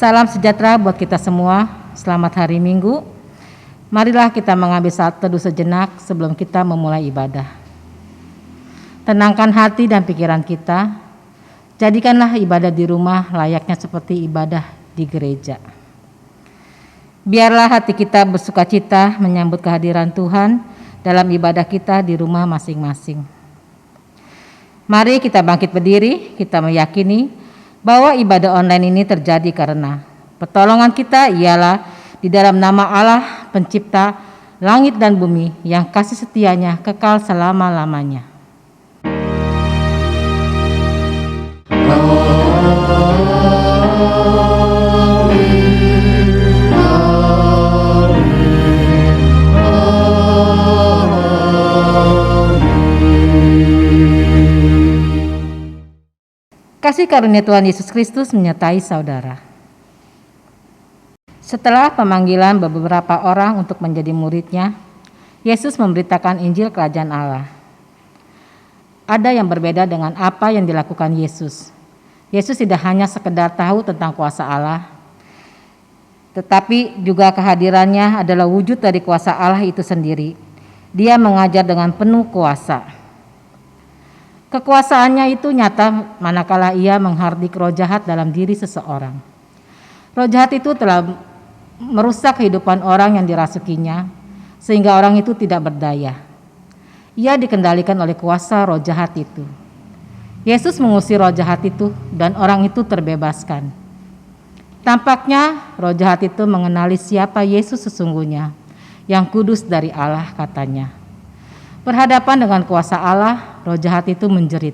Salam sejahtera buat kita semua. Selamat hari Minggu. Marilah kita mengambil saat teduh sejenak sebelum kita memulai ibadah. Tenangkan hati dan pikiran kita. Jadikanlah ibadah di rumah layaknya seperti ibadah di gereja. Biarlah hati kita bersukacita menyambut kehadiran Tuhan dalam ibadah kita di rumah masing-masing. Mari kita bangkit berdiri, kita meyakini bahwa ibadah online ini terjadi karena pertolongan kita ialah di dalam nama Allah pencipta langit dan bumi yang kasih setianya kekal selama-lamanya. Kasih karunia Tuhan Yesus Kristus menyertai saudara. Setelah pemanggilan beberapa orang untuk menjadi muridnya, Yesus memberitakan Injil Kerajaan Allah. Ada yang berbeda dengan apa yang dilakukan Yesus. Yesus tidak hanya sekedar tahu tentang kuasa Allah, tetapi juga kehadirannya adalah wujud dari kuasa Allah itu sendiri. Dia mengajar dengan penuh kuasa. Kekuasaannya itu nyata manakala ia menghardik roh jahat dalam diri seseorang. Roh jahat itu telah merusak kehidupan orang yang dirasukinya, sehingga orang itu tidak berdaya. Ia dikendalikan oleh kuasa roh jahat itu. Yesus mengusir roh jahat itu dan orang itu terbebaskan. Tampaknya roh jahat itu mengenali siapa Yesus sesungguhnya, yang kudus dari Allah katanya. Berhadapan dengan kuasa Allah, roh jahat itu menjerit,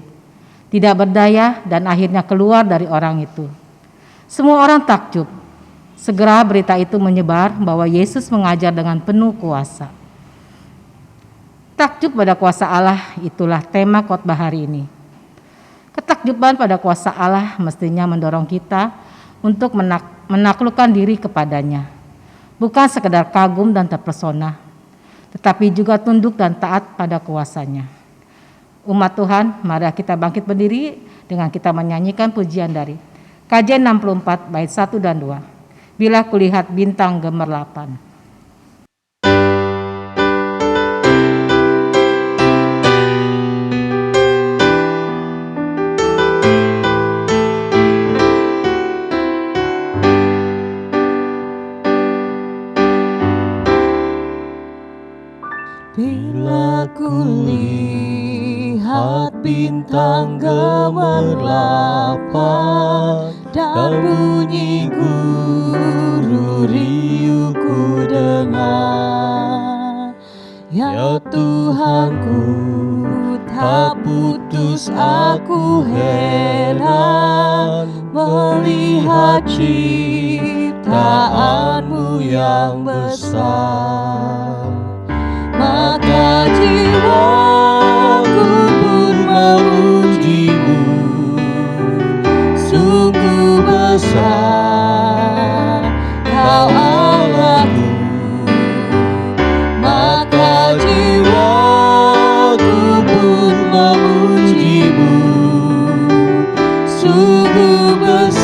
tidak berdaya dan akhirnya keluar dari orang itu. Semua orang takjub. Segera berita itu menyebar bahwa Yesus mengajar dengan penuh kuasa. Takjub pada kuasa Allah itulah tema khotbah hari ini. Ketakjuban pada kuasa Allah mestinya mendorong kita untuk menaklukkan diri kepadanya. Bukan sekedar kagum dan terpesona, tetapi juga tunduk dan taat pada kuasanya. Umat Tuhan, mari kita bangkit berdiri dengan kita menyanyikan pujian dari KJ 64 bait 1 dan 2. Bila kulihat bintang gemerlapan. Bila kulihat bintang gemerlapan dan bunyi guru riuh ku dengar, ya Tuhanku, tak putus aku heran melihat ciptaanmu yang besar. Maka jiwaku pun memujimu, sungguh besar Kau Allahku. Maka jiwaku pun memujimu, sungguh besar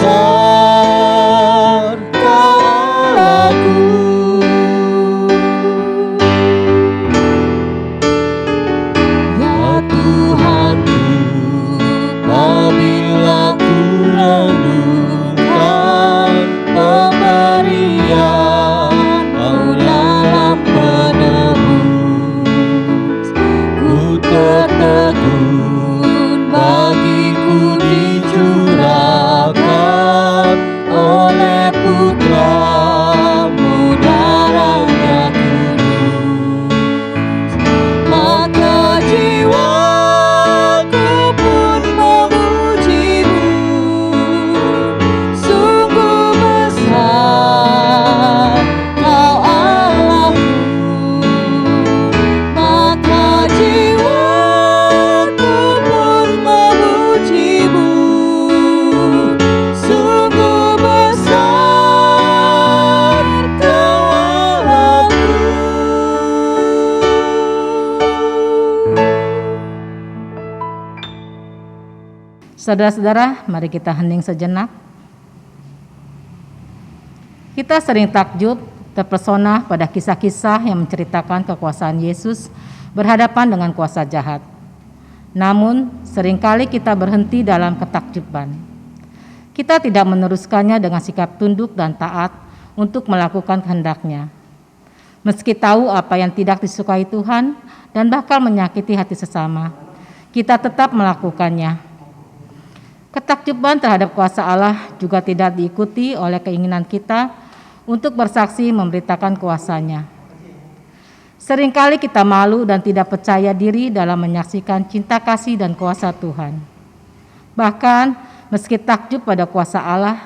Kau Allahku. Saudara-saudara, mari kita hening sejenak. Kita sering takjub, terpesona pada kisah-kisah yang menceritakan kekuasaan Yesus berhadapan dengan kuasa jahat. Namun, seringkali kita berhenti dalam ketakjuban. Kita tidak meneruskannya dengan sikap tunduk dan taat untuk melakukan kehendak-Nya. Meski tahu apa yang tidak disukai Tuhan dan bakal menyakiti hati sesama, kita tetap melakukannya. Ketakjuban terhadap kuasa Allah juga tidak diikuti oleh keinginan kita untuk bersaksi memberitakan kuasa-Nya. Seringkali kita malu dan tidak percaya diri dalam menyaksikan cinta kasih dan kuasa Tuhan. Bahkan, meski takjub pada kuasa Allah,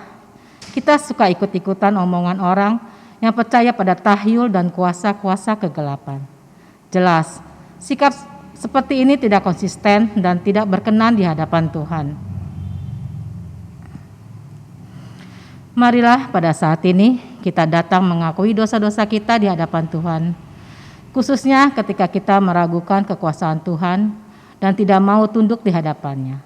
kita suka ikut-ikutan omongan orang yang percaya pada tahyul dan kuasa-kuasa kegelapan. Jelas, sikap seperti ini tidak konsisten dan tidak berkenan di hadapan Tuhan. Marilah pada saat ini kita datang mengakui dosa-dosa kita di hadapan Tuhan, khususnya ketika kita meragukan kekuasaan Tuhan dan tidak mau tunduk di hadapan-Nya.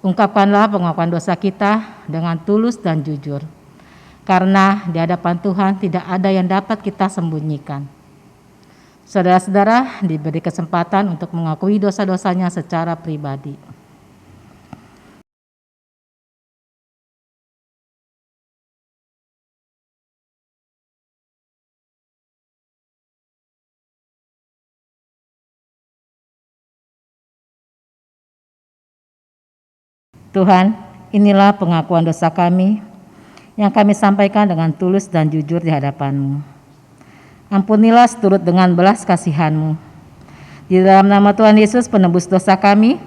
Ungkapkanlah pengakuan dosa kita dengan tulus dan jujur, karena di hadapan Tuhan tidak ada yang dapat kita sembunyikan. Saudara-saudara diberi kesempatan untuk mengakui dosa-dosanya secara pribadi. Tuhan, inilah pengakuan dosa kami yang kami sampaikan dengan tulus dan jujur di hadapan-Mu. Ampunilah seturut dengan belas kasihan-Mu. Di dalam nama Tuhan Yesus penebus dosa kami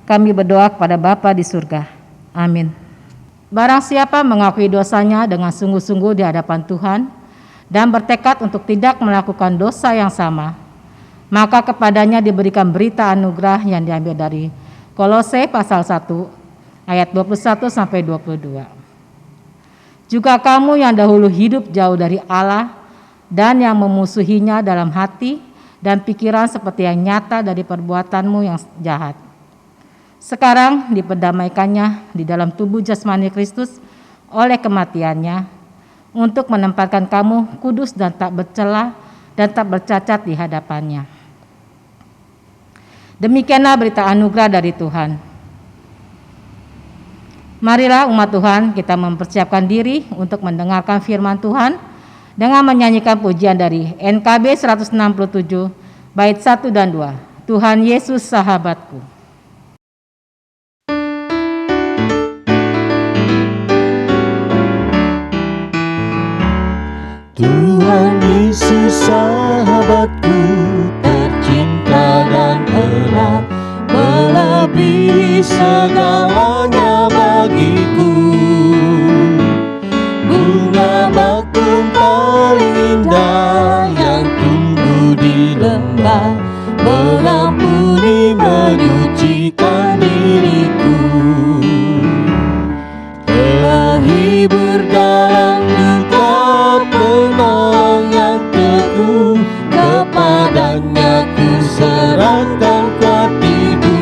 berdoa kepada Bapa di surga. Amin. Barang siapa mengakui dosanya dengan sungguh-sungguh di hadapan Tuhan dan bertekad untuk tidak melakukan dosa yang sama, maka kepadanya diberikan berita anugerah yang diambil dari Kolose pasal 1 ayat 21-22. Juga kamu yang dahulu hidup jauh dari Allah dan yang memusuhinya dalam hati dan pikiran seperti yang nyata dari perbuatanmu yang jahat, sekarang diperdamaikannya di dalam tubuh jasmani Kristus oleh kematiannya, untuk menempatkan kamu kudus dan tak bercela dan tak bercacat di hadapannya. Demikianlah berita anugerah dari Tuhan. Marilah umat Tuhan kita mempersiapkan diri untuk mendengarkan firman Tuhan dengan menyanyikan pujian dari NKB 167 bait 1 dan 2. Tuhan Yesus sahabatku. Tuhan Yesus sahabatku, tercinta dan erat, melebihi segalanya bagiku. Bunga bakung paling indah yang tumbuh di lembah, mengampuni menyucikan diriku. Penghibur dalam duka, penolong yang teguh, kepadanya ku serahkan hatiku.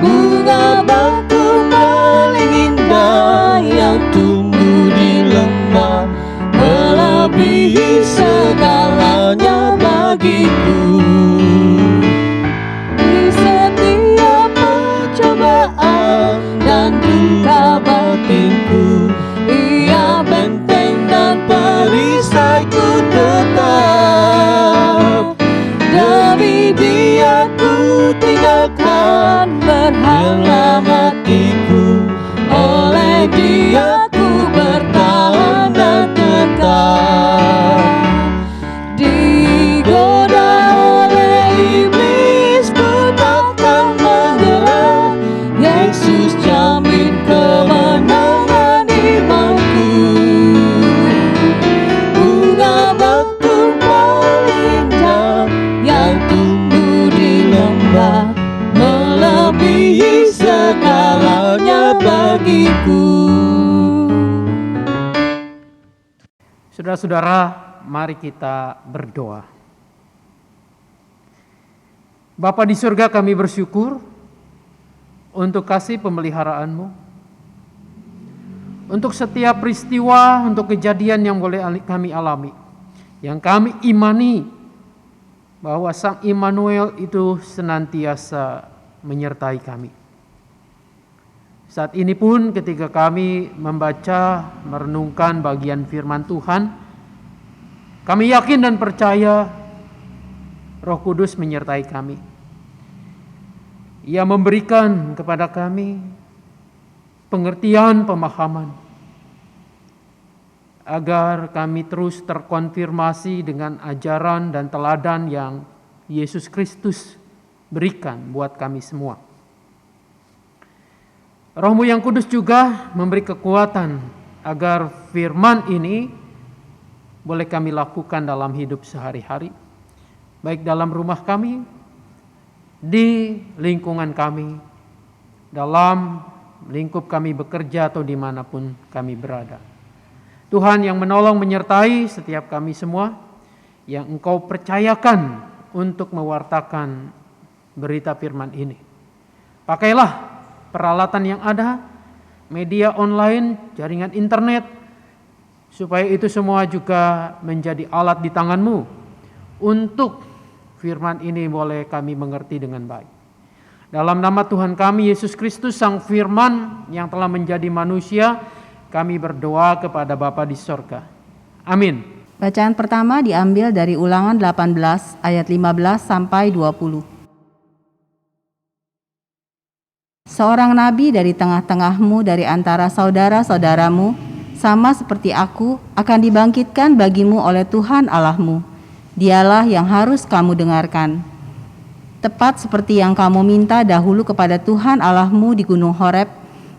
Bunga bakung paling indah yang tumbuh di lembah, melebihi segalanya bagiku. Di setiap pencobaan dan duka batinku, Ia benteng dan perisaiku tetap. Demi Dia ku tinggalkan berhala matiku, oleh Dia ku bertahan dan tetap. Digoda oleh iblis pun takkan menyerah, Yesus jamin kemenangan imanku. Bunga bakung paling indah yang tumbuh di lembah, melebihi segalanya bagiku. Saudara-saudara, mari kita berdoa. Bapa di surga, kami bersyukur untuk kasih pemeliharaan-Mu, untuk setiap peristiwa, untuk kejadian yang boleh kami alami, yang kami imani bahwa Sang Immanuel itu senantiasa menyertai kami. Saat ini pun ketika kami membaca, merenungkan bagian firman Tuhan, kami yakin dan percaya Roh Kudus menyertai kami. Ia memberikan kepada kami pengertian, pemahaman, agar kami terus terkonfirmasi dengan ajaran dan teladan yang Yesus Kristus berikan buat kami semua. Roh-Mu yang kudus juga memberi kekuatan agar firman ini boleh kami lakukan dalam hidup sehari-hari, baik dalam rumah kami, di lingkungan kami, dalam lingkup kami bekerja atau dimanapun kami berada. Tuhan yang menolong menyertai setiap kami semua yang Engkau percayakan untuk mewartakan berita firman ini. Pakailah peralatan yang ada, media online, jaringan internet, supaya itu semua juga menjadi alat di tangan-Mu untuk firman ini boleh kami mengerti dengan baik. Dalam nama Tuhan kami Yesus Kristus, Sang Firman yang telah menjadi manusia, kami berdoa kepada Bapa di sorga. Amin. Bacaan pertama diambil dari Ulangan 18 ayat 15 sampai 20. Seorang nabi dari tengah-tengahmu, dari antara saudara-saudaramu, sama seperti aku, akan dibangkitkan bagimu oleh Tuhan Allahmu. Dialah yang harus kamu dengarkan. Tepat seperti yang kamu minta dahulu kepada Tuhan Allahmu di Gunung Horeb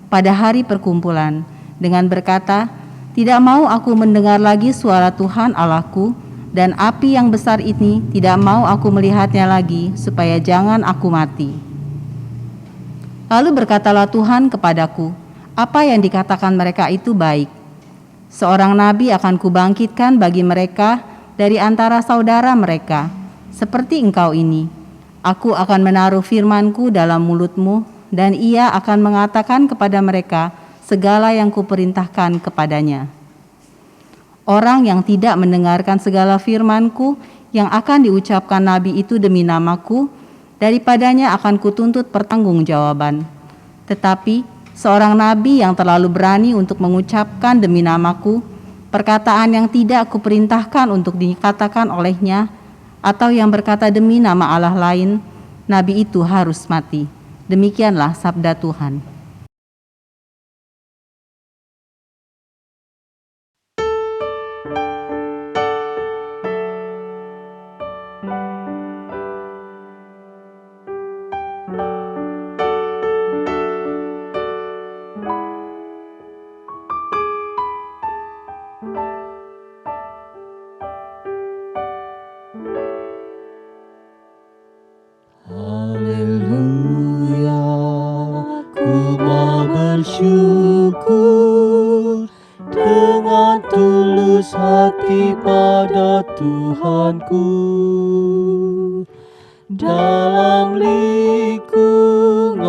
pada hari perkumpulan, dengan berkata, tidak mau aku mendengar lagi suara Tuhan Allahku, dan api yang besar ini tidak mau aku melihatnya lagi, supaya jangan aku mati. Lalu berkatalah Tuhan kepadaku, apa yang dikatakan mereka itu baik. Seorang nabi akan kubangkitkan bagi mereka dari antara saudara mereka, seperti engkau ini. Aku akan menaruh firman-Ku dalam mulut-mu, dan ia akan mengatakan kepada mereka segala yang kuperintahkan kepadanya. Orang yang tidak mendengarkan segala firman-Ku yang akan diucapkan nabi itu demi nama-Ku, daripadanya akan kutuntut pertanggungjawaban. Tetapi seorang nabi yang terlalu berani untuk mengucapkan demi nama-Ku perkataan yang tidak kuperintahkan untuk dikatakan olehnya, atau yang berkata demi nama Allah lain, nabi itu harus mati. Demikianlah sabda Tuhan. Haleluya, ku mau bersyukur dengan tulus hati pada Tuhanku. Dalam lingkungan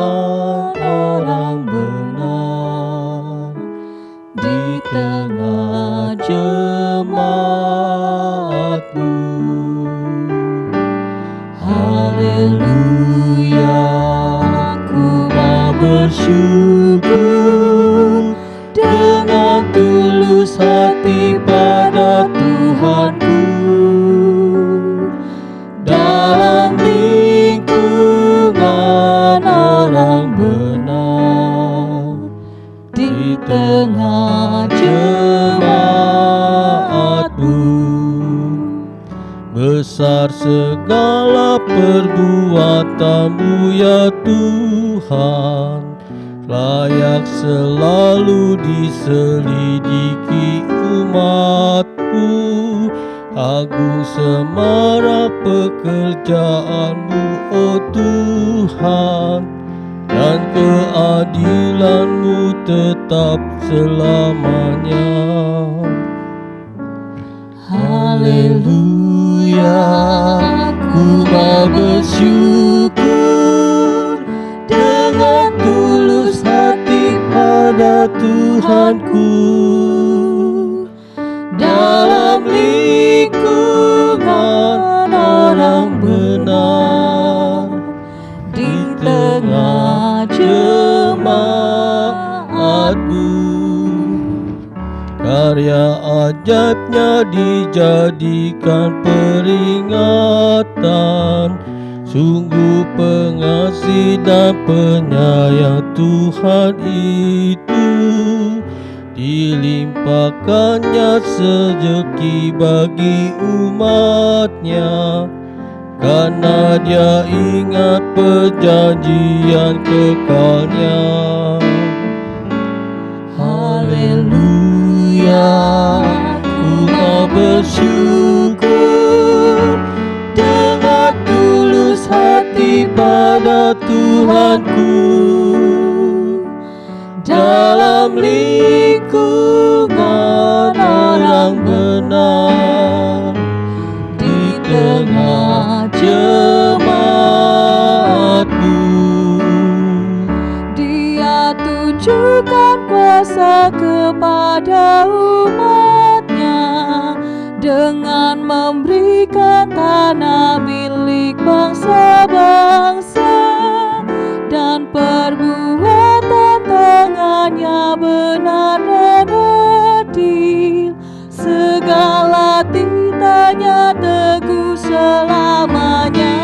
orang benar, di tengah jemaat-Mu. Haleluya, ku mau bersyukur dengan tulus hati pada Tuhanku. Dalam lingkungan orang benar, di tengah jemaat-Mu. Besar segala perbuatan-Mu ya Tuhan, layak selalu diselidiki umat-Mu. Agung semara pekerjaan-Mu, oh Tuhan, dan keadilan-Mu tetap selamanya. Haleluya, ku mau bersyukur dengan tulus hati pada Tuhanku. dalam lingkungan orang benar, di tengah jemaatmu. Karya ajaibnya dijadikan peringatan, sungguh pengasih dan penyayang Tuhan itu. Dilimpahkannya rezeki bagi umatnya, karena Dia ingat perjanjian kekalnya. Haleluya, ku mau bersyukur dengan tulus hati pada Tuhanku, dalam lingkungan orang benar, di tengah jemaatmu. Dia tunjukkan kuasa kepada umatnya dengan memberikan tanah milik bangsa-bangsa, dan perbuatan tangannya benar dan adil. Segala titanya teguh selamanya.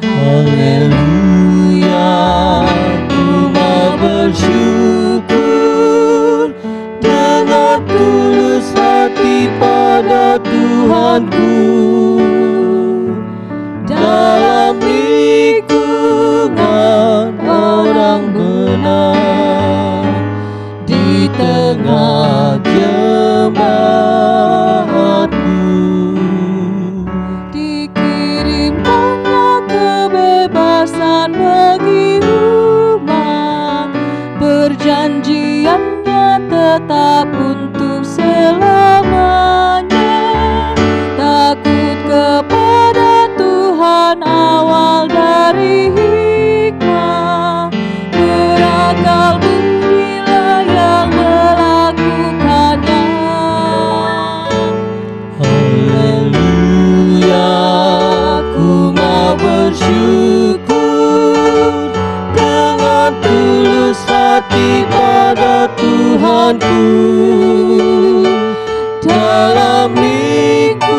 Haleluya, ku mau bersyukur dengan tulus hati pada Tuhanku, dalam lingkungan orang benar, di tengah jemaatmu. Dikirimkannya kebebasan bagi umat, perjanjiannya tetap untuk selamanya. Takut kepada Tuhan awal dari hikmah, berakal budilah yang melakukannya. Haleluya, ku mau bersyukur dengan tulus hati pada Tuhanku, dalam lingkungan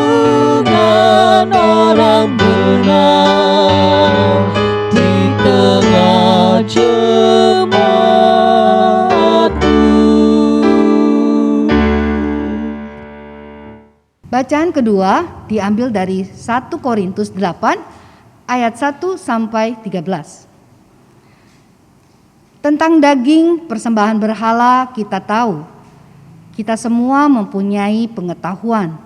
orang benar, di tengah jemaatmu. Bacaan kedua diambil dari 1 Korintus 8 ayat 1 sampai 13. Tentang daging persembahan berhala kita tahu, kita semua mempunyai pengetahuan.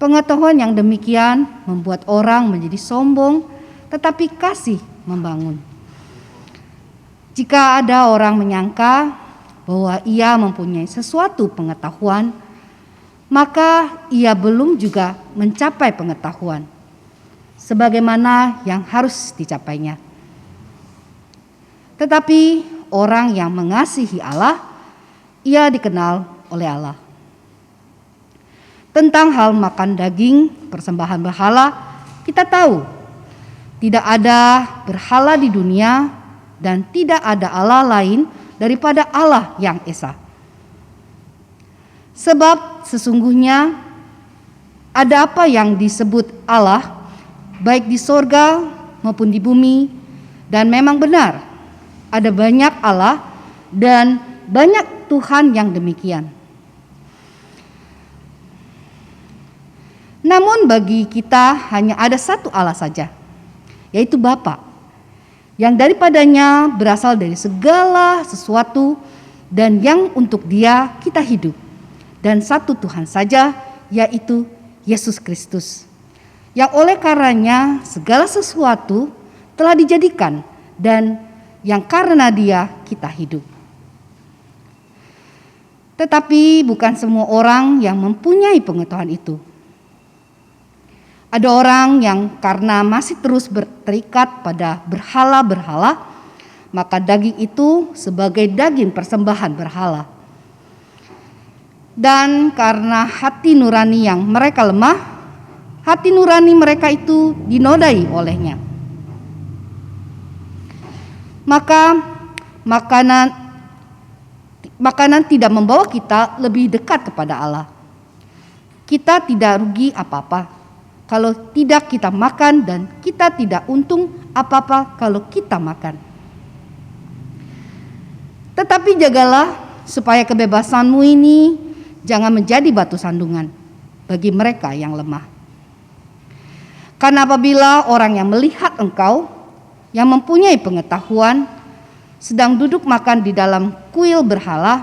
Pengetahuan yang demikian membuat orang menjadi sombong, tetapi kasih membangun. Jika ada orang menyangka bahwa ia mempunyai sesuatu pengetahuan, maka ia belum juga mencapai pengetahuan sebagaimana yang harus dicapainya. Tetapi orang yang mengasihi Allah, ia dikenal oleh Allah. Tentang hal makan daging persembahan berhala, kita tahu tidak ada berhala di dunia dan tidak ada Allah lain daripada Allah yang Esa. Sebab sesungguhnya ada apa yang disebut Allah, baik di sorga maupun di bumi, dan memang benar, ada banyak Allah dan banyak Tuhan yang demikian. Namun bagi kita hanya ada satu Allah saja, yaitu Bapa, yang daripadanya berasal dari segala sesuatu dan yang untuk Dia kita hidup. Dan satu Tuhan saja, yaitu Yesus Kristus, yang oleh karenanya segala sesuatu telah dijadikan dan yang karena Dia kita hidup. Tetapi bukan semua orang yang mempunyai pengetahuan itu. Ada orang yang karena masih terus terikat pada berhala-berhala, maka daging itu sebagai daging persembahan berhala. Dan karena hati nurani yang mereka lemah, hati nurani mereka itu dinodai olehnya. Maka makanan tidak membawa kita lebih dekat kepada Allah. Kita tidak rugi apa-apa kalau tidak kita makan, dan kita tidak untung apa-apa kalau kita makan. Tetapi jagalah supaya kebebasanmu ini jangan menjadi batu sandungan bagi mereka yang lemah. Karena apabila orang yang melihat engkau, yang mempunyai pengetahuan, sedang duduk makan di dalam kuil berhala,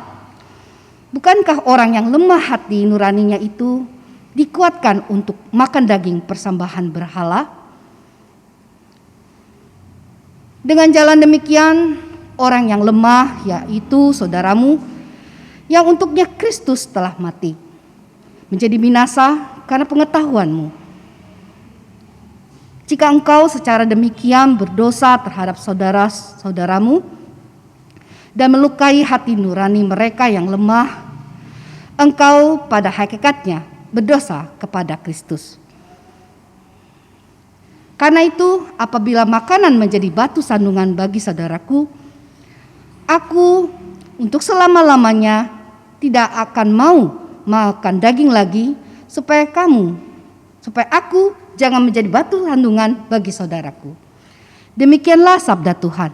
bukankah orang yang lemah hati nuraninya itu dikuatkan untuk makan daging persembahan berhala? Dengan jalan demikian, orang yang lemah, yaitu saudaramu, yang untuknya Kristus telah mati, menjadi binasa karena pengetahuanmu. Jika engkau secara demikian berdosa terhadap saudara-saudaramu dan melukai hati nurani mereka yang lemah, engkau pada hakikatnya berdosa kepada Kristus. Karena itu, apabila makanan menjadi batu sandungan bagi saudaraku, aku untuk selama-lamanya tidak akan mau makan daging lagi, supaya aku jangan menjadi batu sandungan bagi saudaraku. Demikianlah sabda Tuhan.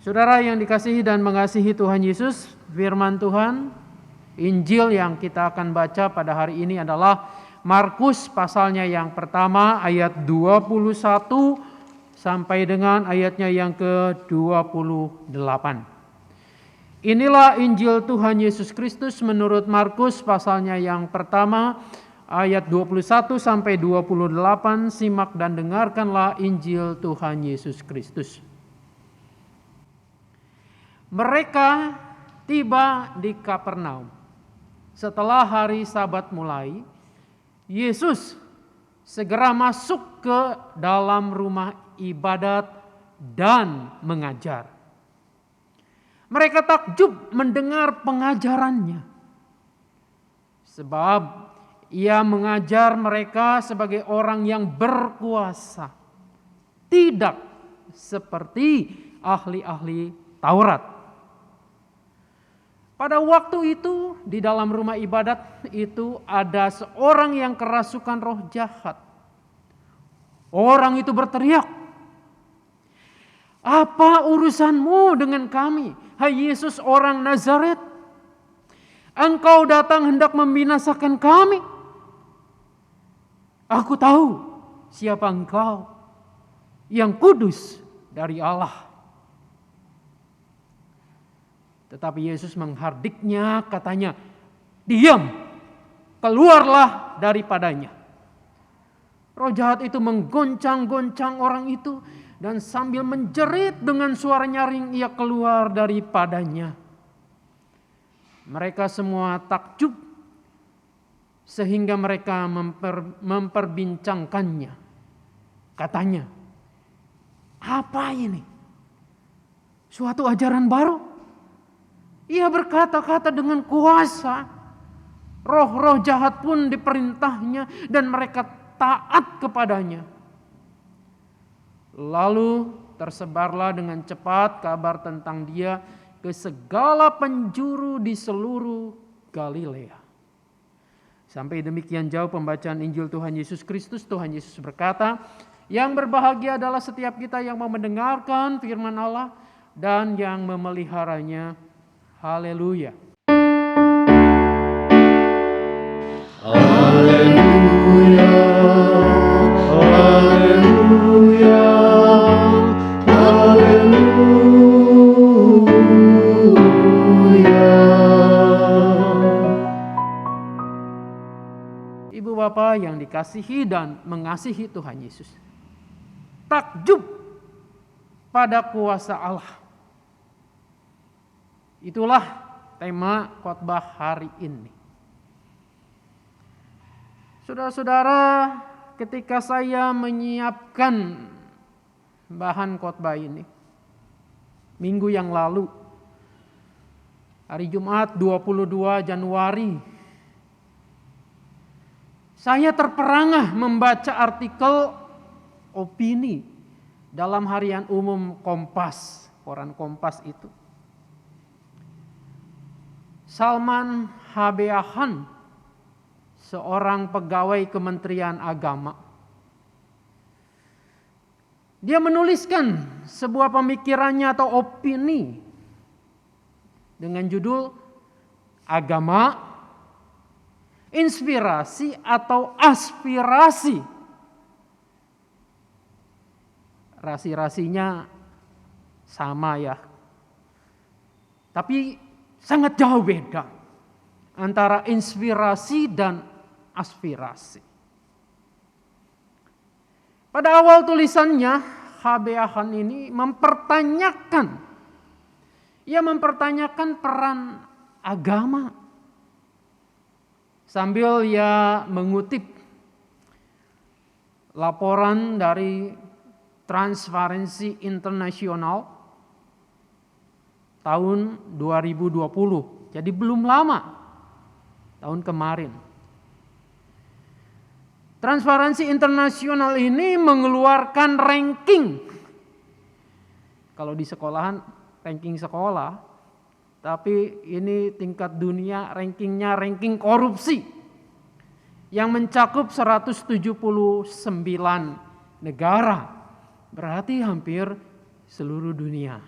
Saudara yang dikasihi dan mengasihi Tuhan Yesus, firman Tuhan, Injil yang kita akan baca pada hari ini adalah Markus pasalnya yang pertama ayat 21 sampai dengan ayatnya yang ke-28. Inilah Injil Tuhan Yesus Kristus menurut Markus pasalnya yang pertama ayat 21 sampai 28. Simak dan dengarkanlah Injil Tuhan Yesus Kristus. Mereka tiba di Kapernaum. Setelah hari Sabat mulai, Yesus segera masuk ke dalam rumah ibadat dan mengajar. Mereka takjub mendengar pengajarannya, sebab ia mengajar mereka sebagai orang yang berkuasa, tidak seperti ahli-ahli Taurat. Pada waktu itu di dalam rumah ibadat itu ada seorang yang kerasukan roh jahat. Orang itu berteriak, "Apa urusanmu dengan kami, hai Yesus orang Nazaret? Engkau datang hendak membinasakan kami. Aku tahu siapa engkau, yang kudus dari Allah." Tetapi Yesus menghardiknya, katanya, "Diam, keluarlah daripadanya." Roh jahat itu menggoncang-goncang orang itu, dan sambil menjerit dengan suara nyaring ia keluar daripadanya. Mereka semua takjub sehingga mereka memperbincangkannya. Katanya, "Apa ini? Suatu ajaran baru? Ia berkata-kata dengan kuasa. Roh-roh jahat pun diperintahnya dan mereka taat kepadanya." Lalu tersebarlah dengan cepat kabar tentang dia ke segala penjuru di seluruh Galilea. Sampai demikian jauh pembacaan Injil Tuhan Yesus Kristus. Tuhan Yesus berkata, "Yang berbahagia adalah setiap kita yang mau mendengarkan firman Allah dan yang memeliharanya." Haleluya. Haleluya, haleluya, haleluya. Ibu bapak yang dikasihi dan mengasihi Tuhan Yesus, takjub pada kuasa Allah. Itulah tema khotbah hari ini. Saudara-saudara, ketika saya menyiapkan bahan khotbah ini, minggu yang lalu, hari Jumat 22 Januari, saya terperangah membaca artikel opini dalam harian umum Kompas, koran Kompas itu. Salman Habeahan, seorang pegawai Kementerian Agama, dia menuliskan sebuah pemikirannya atau opini dengan judul Agama, Inspirasi atau Aspirasi. Rasi-rasinya sama ya, tapi sangat jauh beda antara inspirasi dan aspirasi. Pada awal tulisannya, Habeahan ini mempertanyakan peran agama. Sambil ia mengutip laporan dari Transparency International tahun 2020. Jadi belum lama, tahun kemarin. Transparency International ini mengeluarkan ranking. Kalau di sekolahan ranking sekolah, tapi ini tingkat dunia rankingnya ranking korupsi yang mencakup 179 negara. Berarti hampir seluruh dunia.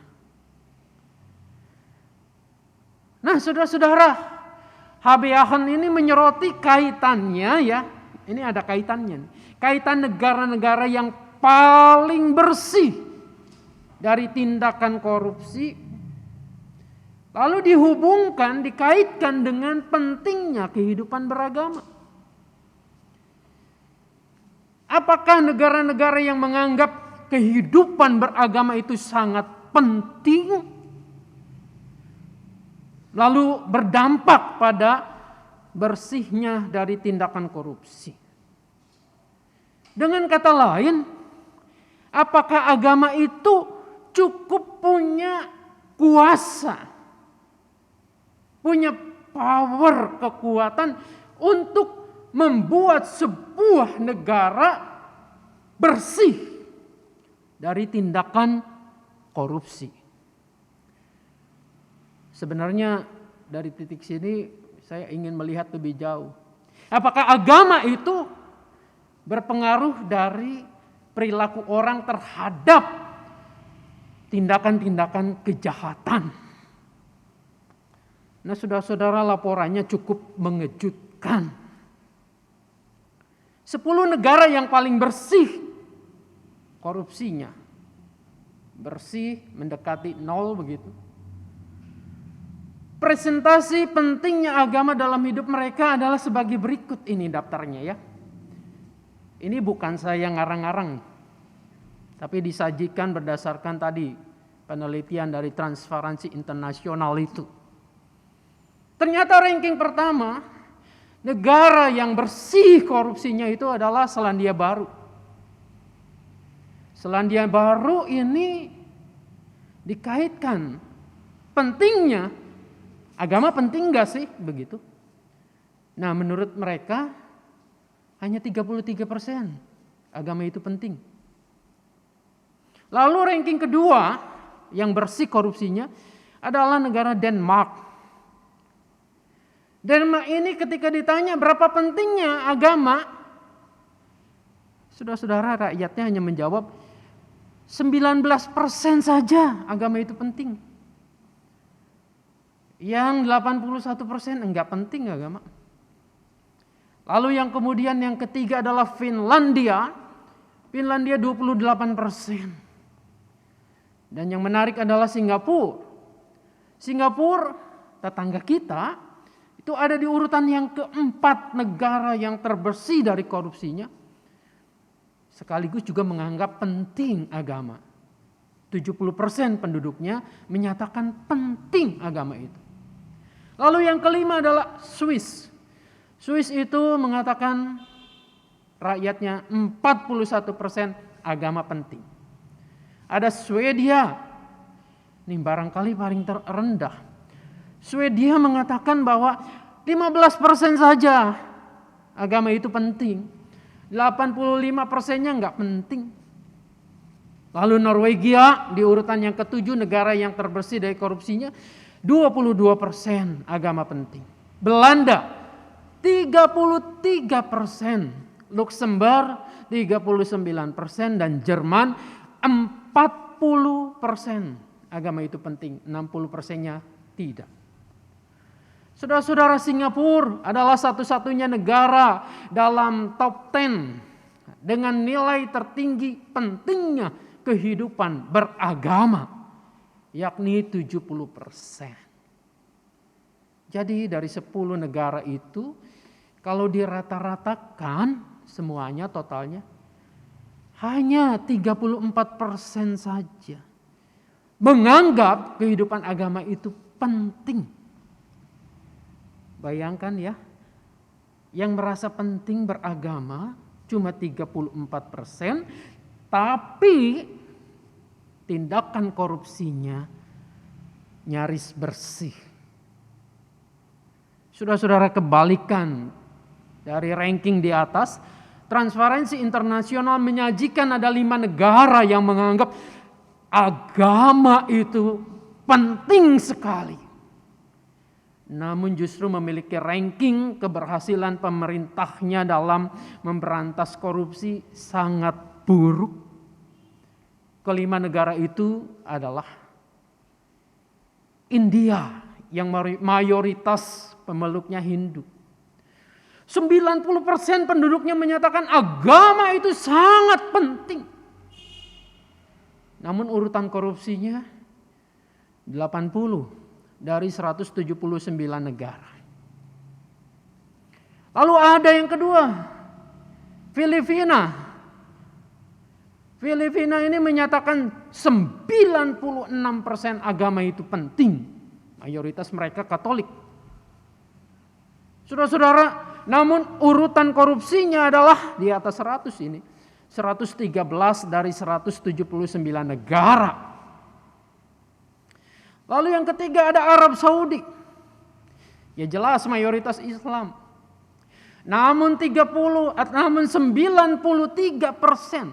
Nah, saudara-saudara, Habeahan ini menyoroti kaitannya ya. Ini ada kaitannya. Kaitan negara-negara yang paling bersih dari tindakan korupsi, lalu dikaitkan dengan pentingnya kehidupan beragama. Apakah negara-negara yang menganggap kehidupan beragama itu sangat penting, lalu berdampak pada bersihnya dari tindakan korupsi? Dengan kata lain, apakah agama itu cukup punya kuasa, punya power, kekuatan untuk membuat sebuah negara bersih dari tindakan korupsi? Sebenarnya dari titik sini saya ingin melihat lebih jauh. Apakah agama itu berpengaruh dari perilaku orang terhadap tindakan-tindakan kejahatan? Nah, saudara-saudara, laporannya cukup mengejutkan. 10 negara yang paling bersih korupsinya, bersih mendekati 0 begitu. Presentasi pentingnya agama dalam hidup mereka adalah sebagai berikut, ini daftarnya ya. Ini bukan saya ngarang-ngarang, tapi disajikan berdasarkan tadi penelitian dari Transparency International itu. Ternyata ranking pertama, negara yang bersih korupsinya itu adalah Selandia Baru. Selandia Baru ini dikaitkan pentingnya agama, penting gak sih begitu? Nah, menurut mereka hanya 33% agama itu penting. Lalu ranking kedua yang bersih korupsinya adalah negara Denmark. Denmark ini ketika ditanya berapa pentingnya agama, saudara-saudara, rakyatnya hanya menjawab 19% saja agama itu penting. Yang 81% enggak penting agama. Lalu yang kemudian yang ketiga adalah Finlandia. Finlandia 28%. Dan yang menarik adalah Singapura. Singapura, tetangga kita, itu ada di urutan yang keempat negara yang terbersih dari korupsinya. Sekaligus juga menganggap penting agama. 70% penduduknya menyatakan penting agama itu. Lalu yang kelima adalah Swiss. Swiss itu mengatakan rakyatnya 41% agama penting. Ada Swedia, ini barangkali paling terendah. Swedia mengatakan bahwa 15% saja agama itu penting. 85%-nya enggak penting. Lalu Norwegia di urutan yang ke-7 negara yang terbersih dari korupsinya, 22% agama penting. Belanda 33%, Luxembourg 39% dan Jerman 40% agama itu penting, 60%-nya tidak. Saudara-saudara, Singapura adalah satu-satunya negara dalam top 10 dengan nilai tertinggi pentingnya kehidupan beragama, yakni 70%. Jadi dari 10 negara itu, kalau dirata-ratakan semuanya totalnya, hanya 34% saja menganggap kehidupan agama itu penting. Bayangkan ya, yang merasa penting beragama cuma 34%, tapi tindakan korupsinya nyaris bersih. Saudara-saudara, kebalikan dari ranking di atas, Transparansi Internasional menyajikan ada 5 negara yang menganggap agama itu penting sekali. Namun justru memiliki ranking keberhasilan pemerintahnya dalam memberantas korupsi sangat buruk. Kelima negara itu adalah India yang mayoritas pemeluknya Hindu. 90% penduduknya menyatakan agama itu sangat penting. Namun urutan korupsinya 80 dari 179 negara. Lalu ada yang kedua, Filipina. Filipina ini menyatakan 96% agama itu penting. Mayoritas mereka Katolik. Saudara-saudara, namun urutan korupsinya adalah di atas 100 ini. 113 dari 179 negara. Lalu yang ketiga ada Arab Saudi. Ya jelas mayoritas Islam. Namun 93%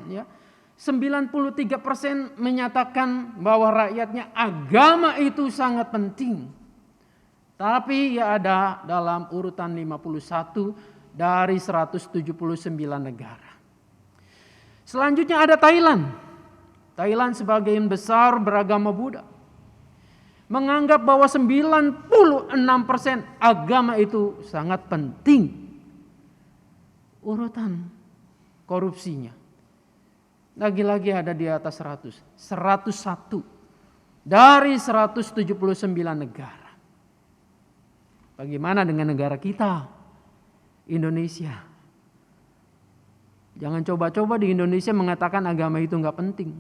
ya. 93% menyatakan bahwa rakyatnya agama itu sangat penting. Tapi ya ada dalam urutan 51 dari 179 negara. Selanjutnya ada Thailand. Thailand sebagian besar beragama Buddha. Menganggap bahwa 96% agama itu sangat penting. Urutan korupsinya lagi-lagi ada di atas 100. 101 dari 179 negara. Bagaimana dengan negara kita? Indonesia. Jangan coba-coba di Indonesia mengatakan agama itu enggak penting.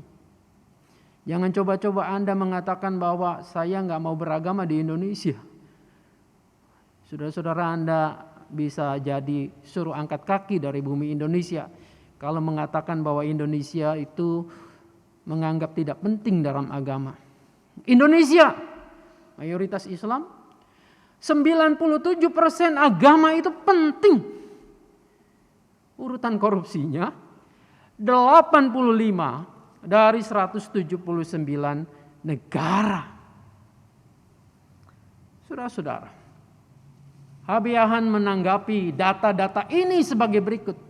Jangan coba-coba Anda mengatakan bahwa saya enggak mau beragama di Indonesia. Saudara-saudara, Anda bisa jadi suruh angkat kaki dari bumi Indonesia kalau mengatakan bahwa Indonesia itu menganggap tidak penting dalam agama. Indonesia mayoritas Islam, 97% agama itu penting. Urutan korupsinya 85 dari 179 negara. Saudara-saudara, Habiahan menanggapi data-data ini sebagai berikut.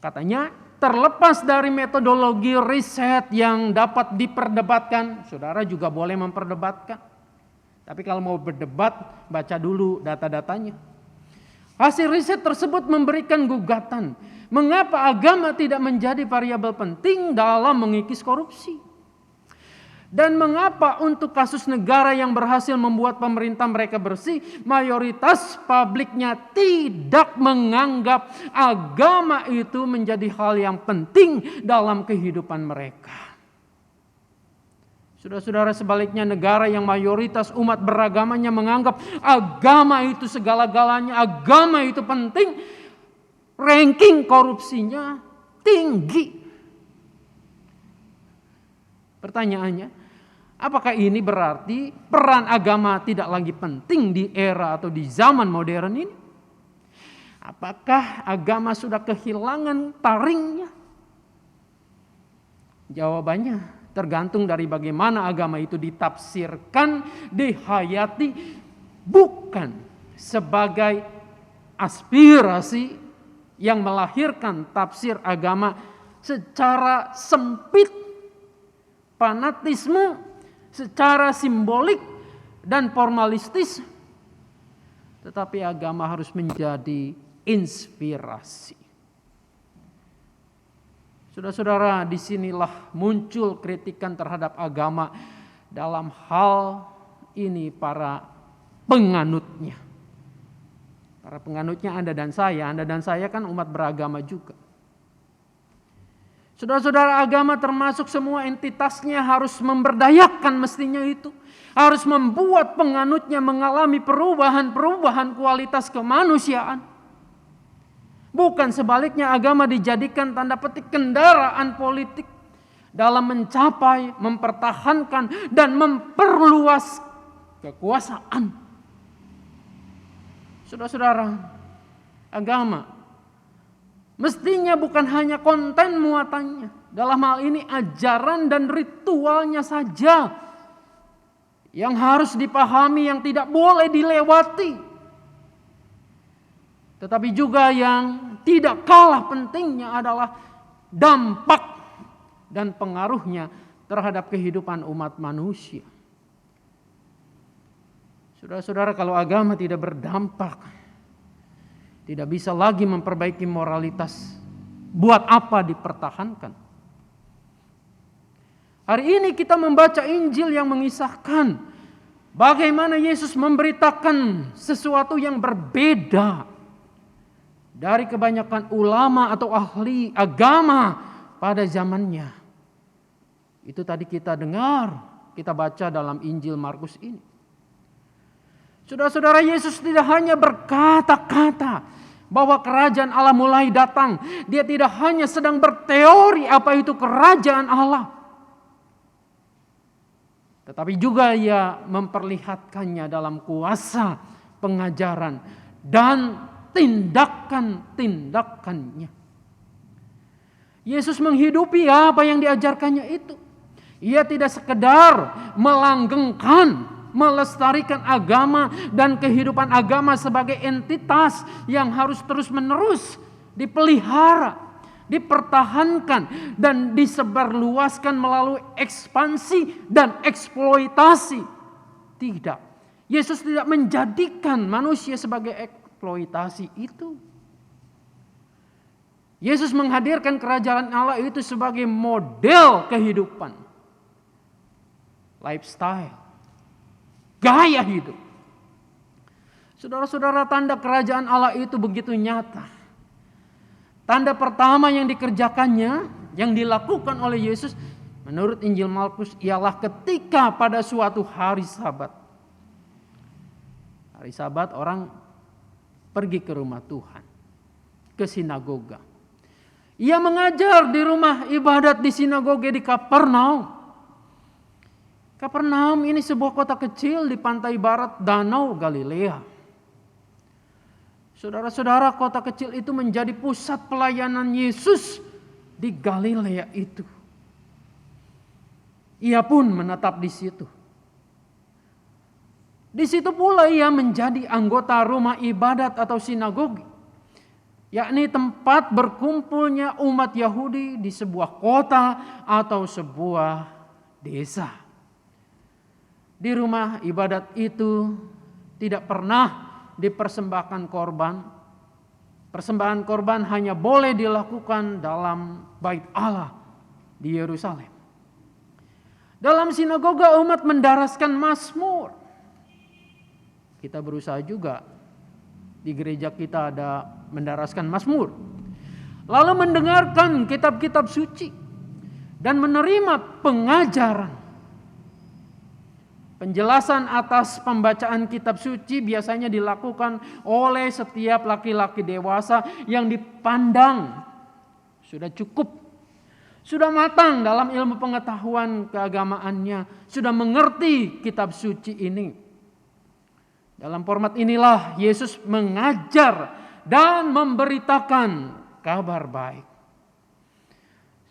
Katanya, terlepas dari metodologi riset yang dapat diperdebatkan, saudara juga boleh memperdebatkan. Tapi kalau mau berdebat, baca dulu data-datanya. Hasil riset tersebut memberikan gugatan. Mengapa agama tidak menjadi variabel penting dalam mengikis korupsi? Dan mengapa untuk kasus negara yang berhasil membuat pemerintah mereka bersih, mayoritas publiknya tidak menganggap agama itu menjadi hal yang penting dalam kehidupan mereka. Saudara-saudara, sebaliknya negara yang mayoritas umat beragamanya menganggap agama itu segala-galanya, agama itu penting, ranking korupsinya tinggi. Pertanyaannya, apakah ini berarti peran agama tidak lagi penting di era atau di zaman modern ini? Apakah agama sudah kehilangan taringnya? Jawabannya tergantung dari bagaimana agama itu ditafsirkan, dihayati, bukan sebagai aspirasi yang melahirkan tafsir agama secara sempit, fanatisme, secara simbolik dan formalistis. Tetapi agama harus menjadi inspirasi. Saudara-saudara, disinilah muncul kritikan terhadap agama dalam hal ini para penganutnya. Para penganutnya Anda dan saya kan umat beragama juga. Saudara-saudara, agama termasuk semua entitasnya harus memberdayakan mestinya itu. Harus membuat penganutnya mengalami perubahan-perubahan kualitas kemanusiaan. Bukan sebaliknya agama dijadikan tanda petik kendaraan politik dalam mencapai, mempertahankan, dan memperluas kekuasaan. Saudara-saudara, agama mestinya bukan hanya konten muatannya. Dalam hal ini ajaran dan ritualnya saja yang harus dipahami, yang tidak boleh dilewati. Tetapi juga yang tidak kalah pentingnya adalah dampak dan pengaruhnya terhadap kehidupan umat manusia. Saudara-saudara, kalau agama tidak berdampak, tidak bisa lagi memperbaiki moralitas, buat apa dipertahankan? Hari ini kita membaca Injil yang mengisahkan bagaimana Yesus memberitakan sesuatu yang berbeda dari kebanyakan ulama atau ahli agama pada zamannya. Itu tadi kita dengar, kita baca dalam Injil Markus ini. Saudara-saudara, Yesus tidak hanya berkata-kata bahwa kerajaan Allah mulai datang. Dia tidak hanya sedang berteori apa itu kerajaan Allah. Tetapi juga ia memperlihatkannya dalam kuasa pengajaran dan tindakan-tindakannya. Yesus menghidupi apa yang diajarkannya itu. Ia tidak sekedar melanggengkan, melestarikan agama dan kehidupan agama sebagai entitas yang harus terus-menerus dipelihara, dipertahankan, dan disebarluaskan melalui ekspansi dan eksploitasi. Tidak. Yesus tidak menjadikan manusia sebagai eksploitasi itu. Yesus menghadirkan kerajaan Allah itu sebagai model kehidupan, lifestyle, gaya hidup. Saudara-saudara, tanda kerajaan Allah itu begitu nyata. Tanda pertama yang dikerjakannya, yang dilakukan oleh Yesus menurut Injil Markus ialah ketika pada suatu hari Sabat. Hari Sabat orang pergi ke rumah Tuhan, ke sinagoga. Ia mengajar di rumah ibadat di sinagoga di Kapernaum. Kapernaum ini sebuah kota kecil di pantai barat Danau Galilea. Saudara-saudara, kota kecil itu menjadi pusat pelayanan Yesus di Galilea itu. Ia pun menetap di situ. Di situ pula ia menjadi anggota rumah ibadat atau sinagogi, yakni tempat berkumpulnya umat Yahudi di sebuah kota atau sebuah desa. Di rumah ibadat itu tidak pernah dipersembahkan korban. Persembahan korban hanya boleh dilakukan dalam bait Allah di Yerusalem. Dalam sinagoga umat mendaraskan mazmur. Kita berusaha juga di gereja kita ada mendaraskan mazmur. Lalu mendengarkan kitab-kitab suci dan menerima pengajaran. Penjelasan atas pembacaan kitab suci biasanya dilakukan oleh setiap laki-laki dewasa yang dipandang sudah cukup, sudah matang dalam ilmu pengetahuan keagamaannya, sudah mengerti kitab suci ini. Dalam format inilah Yesus mengajar dan memberitakan kabar baik.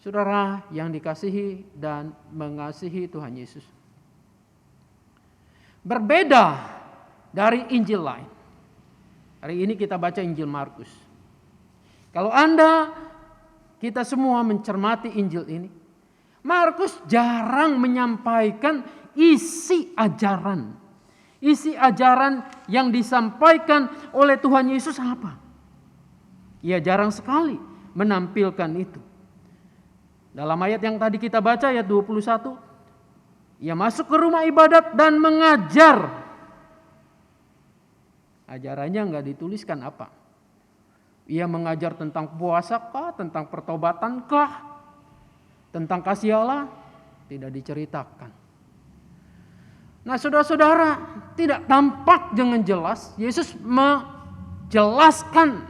Saudara yang dikasihi dan mengasihi Tuhan Yesus, berbeda dari Injil lain. Hari ini kita baca Injil Markus. Kalau kita semua mencermati Injil ini, Markus jarang menyampaikan isi ajaran. Isi ajaran yang disampaikan oleh Tuhan Yesus apa? Ia jarang sekali menampilkan itu. Dalam ayat yang tadi kita baca, ayat 21, ia masuk ke rumah ibadat dan mengajar. Ajarannya enggak dituliskan apa. Ia mengajar tentang puasa kah, tentang pertobatan kah, tentang kasih Allah, tidak diceritakan. Nah, saudara-saudara, tidak tampak dengan jelas Yesus menjelaskan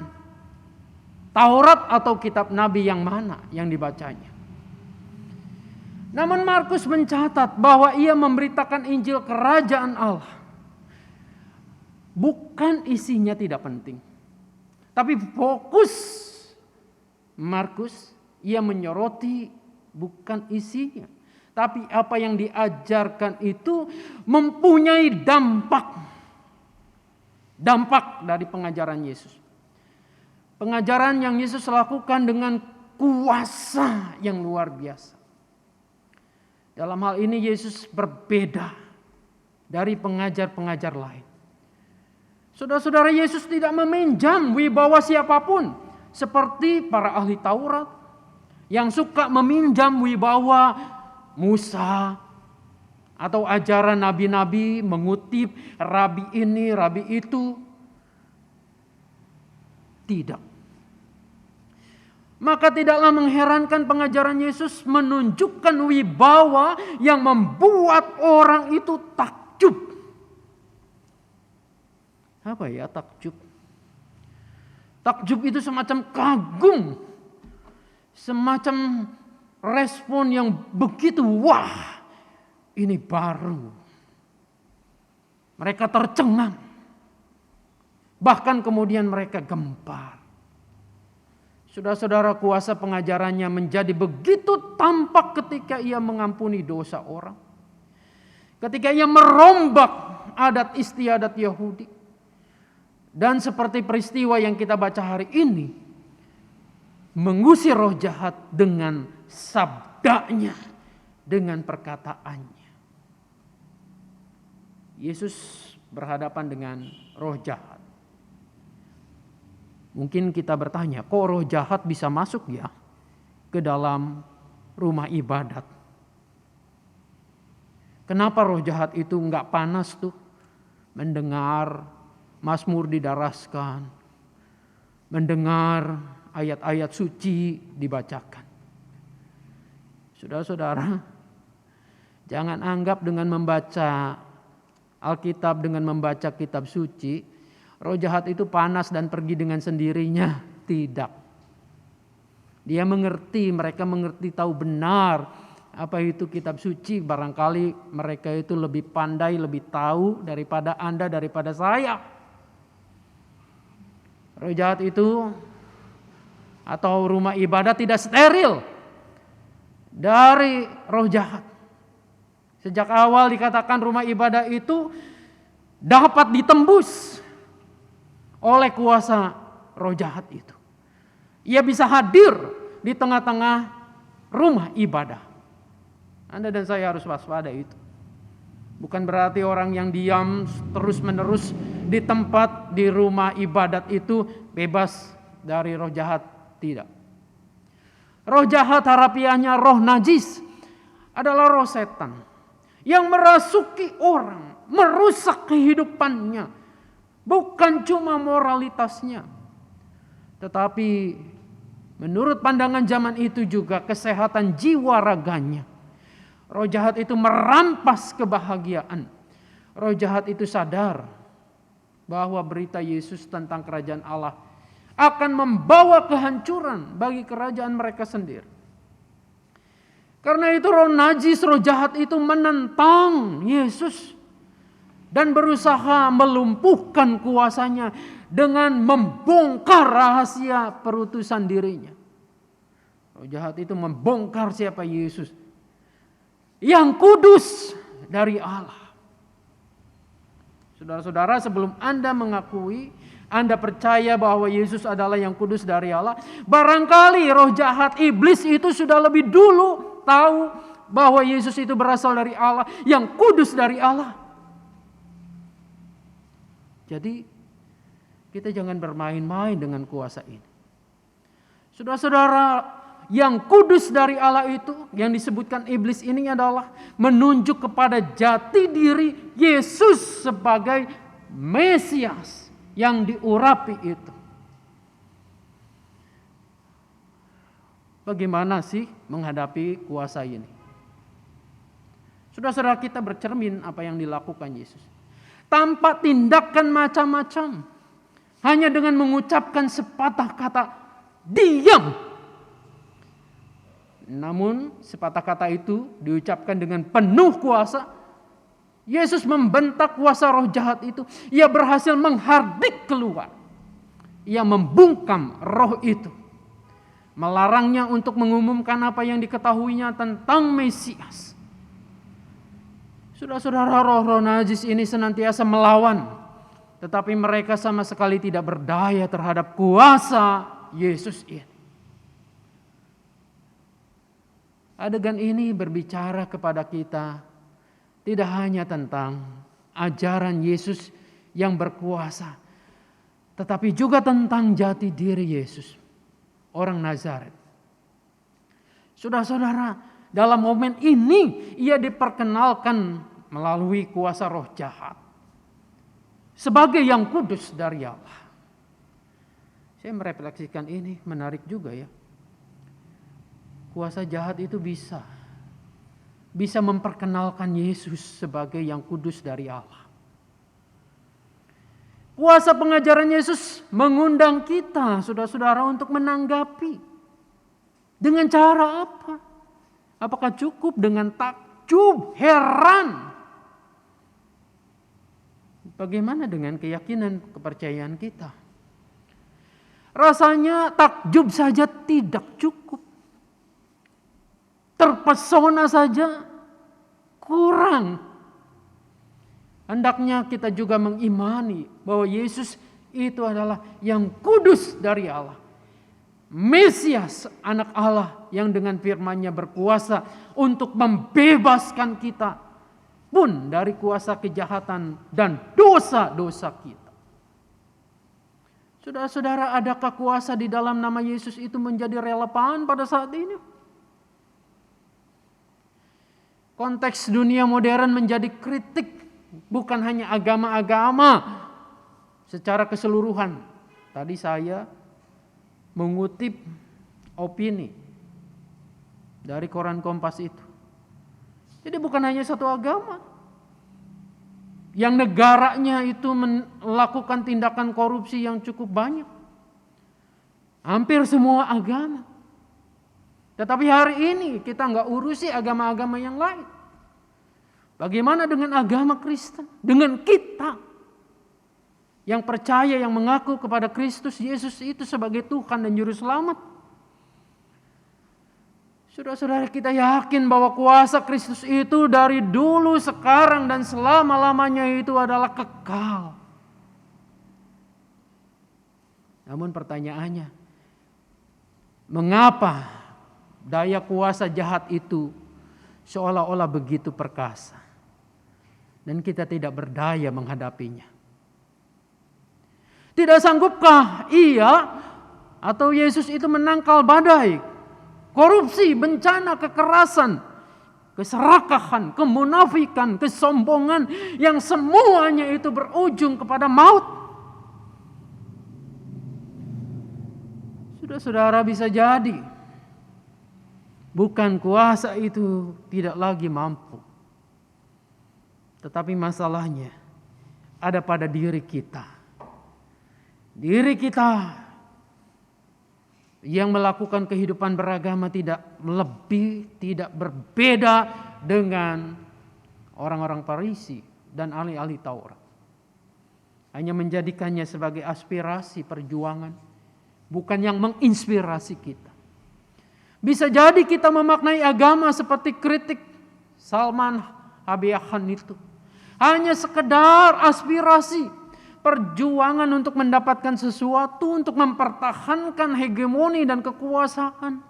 Taurat atau kitab Nabi yang mana yang dibacanya. Namun Markus mencatat bahwa ia memberitakan Injil Kerajaan Allah. Bukan isinya tidak penting, tapi fokus Markus, ia menyoroti bukan isinya, tapi apa yang diajarkan itu mempunyai dampak dari pengajaran Yesus. Pengajaran yang Yesus lakukan dengan kuasa yang luar biasa. Dalam hal ini Yesus berbeda dari pengajar-pengajar lain. Saudara-saudara, Yesus tidak meminjam wibawa siapapun seperti para ahli Taurat yang suka meminjam wibawa Musa atau ajaran nabi-nabi, mengutip rabi ini, rabi itu. Tidak. Maka tidaklah mengherankan pengajaran Yesus menunjukkan wibawa yang membuat orang itu takjub. Apa ya takjub? Takjub itu semacam kagum. Semacam respon yang begitu, wah, ini baru. Mereka tercengang. Bahkan kemudian mereka gempar. Saudara-saudara, kuasa pengajarannya menjadi begitu tampak ketika ia mengampuni dosa orang. Ketika ia merombak adat istiadat Yahudi. Dan seperti peristiwa yang kita baca hari ini, mengusir roh jahat dengan sabdanya, dengan perkataannya. Yesus berhadapan dengan roh jahat. Mungkin kita bertanya, kok roh jahat bisa masuk ya ke dalam rumah ibadat? Kenapa roh jahat itu enggak panas tuh mendengar Mazmur didaraskan, mendengar ayat-ayat suci dibacakan? Saudara-saudara, jangan anggap dengan membaca Alkitab, dengan membaca kitab suci, roh jahat itu panas dan pergi dengan sendirinya. Tidak. Dia mengerti, mereka mengerti, tahu benar apa itu kitab suci. Barangkali mereka itu lebih pandai, lebih tahu daripada Anda, daripada saya. Roh jahat itu atau rumah ibadat tidak steril dari roh jahat. Sejak awal dikatakan rumah ibadah itu dapat ditembus oleh kuasa roh jahat itu. Ia bisa hadir di tengah-tengah rumah ibadah. Anda dan saya harus waspada itu. Bukan berarti orang yang diam terus-menerus di tempat di rumah ibadat itu bebas dari roh jahat. Tidak. Roh jahat harafiahnya roh najis adalah roh setan yang merasuki orang, merusak kehidupannya. Bukan cuma moralitasnya, tetapi menurut pandangan zaman itu juga kesehatan jiwa raganya. Roh jahat itu merampas kebahagiaan, Roh jahat itu sadar bahwa berita Yesus tentang kerajaan Allah akan membawa kehancuran bagi kerajaan mereka sendiri. Karena itu roh najis, roh jahat itu menentang Yesus dan berusaha melumpuhkan kuasanya dengan membongkar rahasia perutusan dirinya. Roh jahat itu membongkar siapa Yesus yang kudus dari Allah. Saudara-saudara, sebelum Anda mengakui, Anda percaya bahwa Yesus adalah yang kudus dari Allah, barangkali roh jahat iblis itu sudah lebih dulu tahu bahwa Yesus itu berasal dari Allah, yang kudus dari Allah. Jadi kita jangan bermain-main dengan kuasa ini. Saudara-saudara, yang kudus dari Allah itu, yang disebutkan iblis ini adalah menunjuk kepada jati diri Yesus sebagai Mesias yang diurapi itu. Bagaimana sih menghadapi kuasa ini? Saudara-saudara, kita bercermin apa yang dilakukan Yesus. Tanpa tindakan macam-macam. Hanya dengan mengucapkan sepatah kata, diam. Namun sepatah kata itu diucapkan dengan penuh kuasa. Yesus membentak kuasa roh jahat itu. Ia berhasil menghardik keluar. Ia membungkam roh itu. Melarangnya untuk mengumumkan apa yang diketahuinya tentang Mesias. Saudara-saudara, roh-roh najis ini senantiasa melawan. Tetapi mereka sama sekali tidak berdaya terhadap kuasa Yesus ini. Adegan ini berbicara kepada kita tidak hanya tentang ajaran Yesus yang berkuasa, tetapi juga tentang jati diri Yesus, orang Nazaret. Saudara-saudara, dalam momen ini ia diperkenalkan melalui kuasa roh jahat sebagai yang kudus dari Allah. Saya merefleksikan ini, menarik juga ya. Kuasa jahat itu bisa memperkenalkan Yesus sebagai yang kudus dari Allah. Kuasa pengajaran Yesus mengundang kita, saudara-saudara, untuk menanggapi. Dengan cara apa? Apakah cukup dengan takjub, heran? Bagaimana dengan keyakinan, kepercayaan kita? Rasanya takjub saja tidak cukup. Terpesona saja kurang. Hendaknya kita juga mengimani bahwa Yesus itu adalah yang kudus dari Allah. Mesias, anak Allah yang dengan firman-Nya berkuasa untuk membebaskan kita pun dari kuasa kejahatan dan dosa-dosa kita. Saudara-saudara, adakah kuasa di dalam nama Yesus itu menjadi relevan pada saat ini? Konteks dunia modern menjadi kritik, bukan hanya agama-agama secara keseluruhan. Tadi saya mengutip opini dari koran Kompas itu. Jadi bukan hanya satu agama yang negaranya itu melakukan tindakan korupsi yang cukup banyak. Hampir semua agama. Tetapi hari ini kita nggak urusi agama-agama yang lain. Bagaimana dengan agama Kristen? Dengan kita yang percaya, yang mengaku kepada Kristus Yesus itu sebagai Tuhan dan Juru Selamat. Saudara-saudara, kita yakin bahwa kuasa Kristus itu dari dulu, sekarang, dan selama-lamanya itu adalah kekal. Namun pertanyaannya, mengapa daya kuasa jahat itu seolah-olah begitu perkasa dan kita tidak berdaya menghadapinya? Tidak sanggupkah ia atau Yesus itu menangkal badai, korupsi, bencana, kekerasan, keserakahan, kemunafikan, kesombongan yang semuanya itu berujung kepada maut? Saudara-saudara, bisa jadi bukan kuasa itu tidak lagi mampu, Tetapi masalahnya ada pada diri kita. Diri kita yang melakukan kehidupan beragama tidak berbeda dengan orang-orang Farisi dan ahli-ahli Taurat. Hanya menjadikannya sebagai aspirasi perjuangan, bukan yang menginspirasi kita. Bisa jadi kita memaknai agama seperti kritik Salman Abiyahan itu. Hanya sekedar aspirasi, perjuangan untuk mendapatkan sesuatu, untuk mempertahankan hegemoni dan kekuasaan.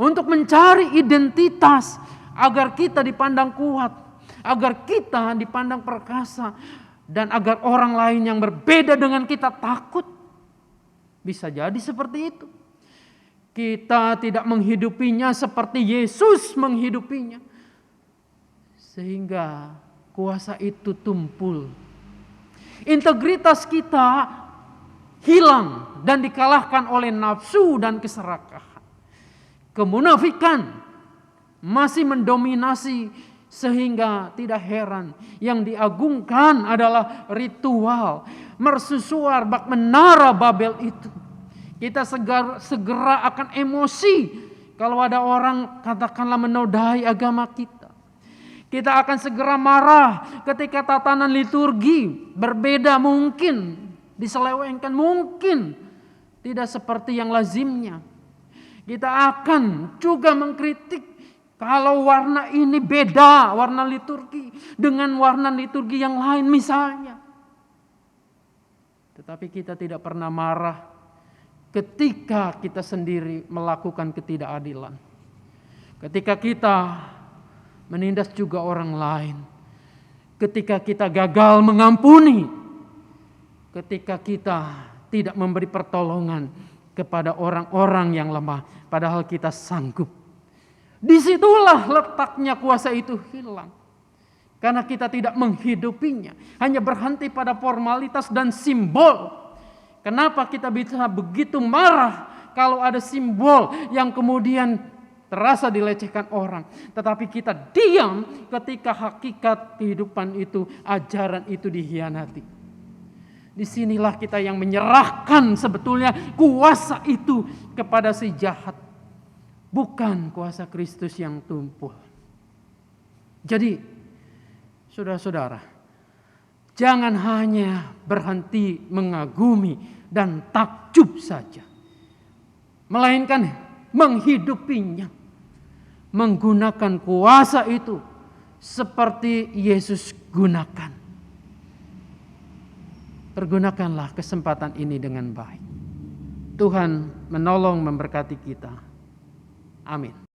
Untuk mencari identitas agar kita dipandang kuat, agar kita dipandang perkasa, dan agar orang lain yang berbeda dengan kita takut. Bisa jadi seperti itu. Kita tidak menghidupinya seperti Yesus menghidupinya. Sehingga kuasa itu tumpul. Integritas kita hilang dan dikalahkan oleh nafsu dan keserakahan. Kemunafikan masih mendominasi sehingga tidak heran yang diagungkan adalah ritual mersusuar bak menara Babel itu. Kita segera akan emosi kalau ada orang katakanlah menodai agama kita. Kita akan segera marah ketika tatanan liturgi berbeda, mungkin diselewengkan, mungkin tidak seperti yang lazimnya. Kita akan juga mengkritik kalau warna ini beda, warna liturgi dengan warna liturgi yang lain misalnya. Tetapi kita tidak pernah marah ketika kita sendiri melakukan ketidakadilan. Ketika kita menindas juga orang lain. Ketika kita gagal mengampuni. Ketika kita tidak memberi pertolongan kepada orang-orang yang lemah. Padahal kita sanggup. Disitulah letaknya kuasa itu hilang. Karena kita tidak menghidupinya. Hanya berhenti pada formalitas dan simbol. Kenapa kita bisa begitu marah kalau ada simbol yang kemudian terasa dilecehkan orang. Tetapi kita diam ketika hakikat kehidupan itu, ajaran itu dikhianati. Disinilah kita yang menyerahkan sebetulnya kuasa itu kepada si jahat. Bukan kuasa Kristus yang tumpul. Jadi saudara-saudara, jangan hanya berhenti mengagumi dan takjub saja. Melainkan menghidupinya. Menggunakan kuasa itu seperti Yesus gunakan. Pergunakanlah kesempatan ini dengan baik. Tuhan menolong memberkati kita. Amin.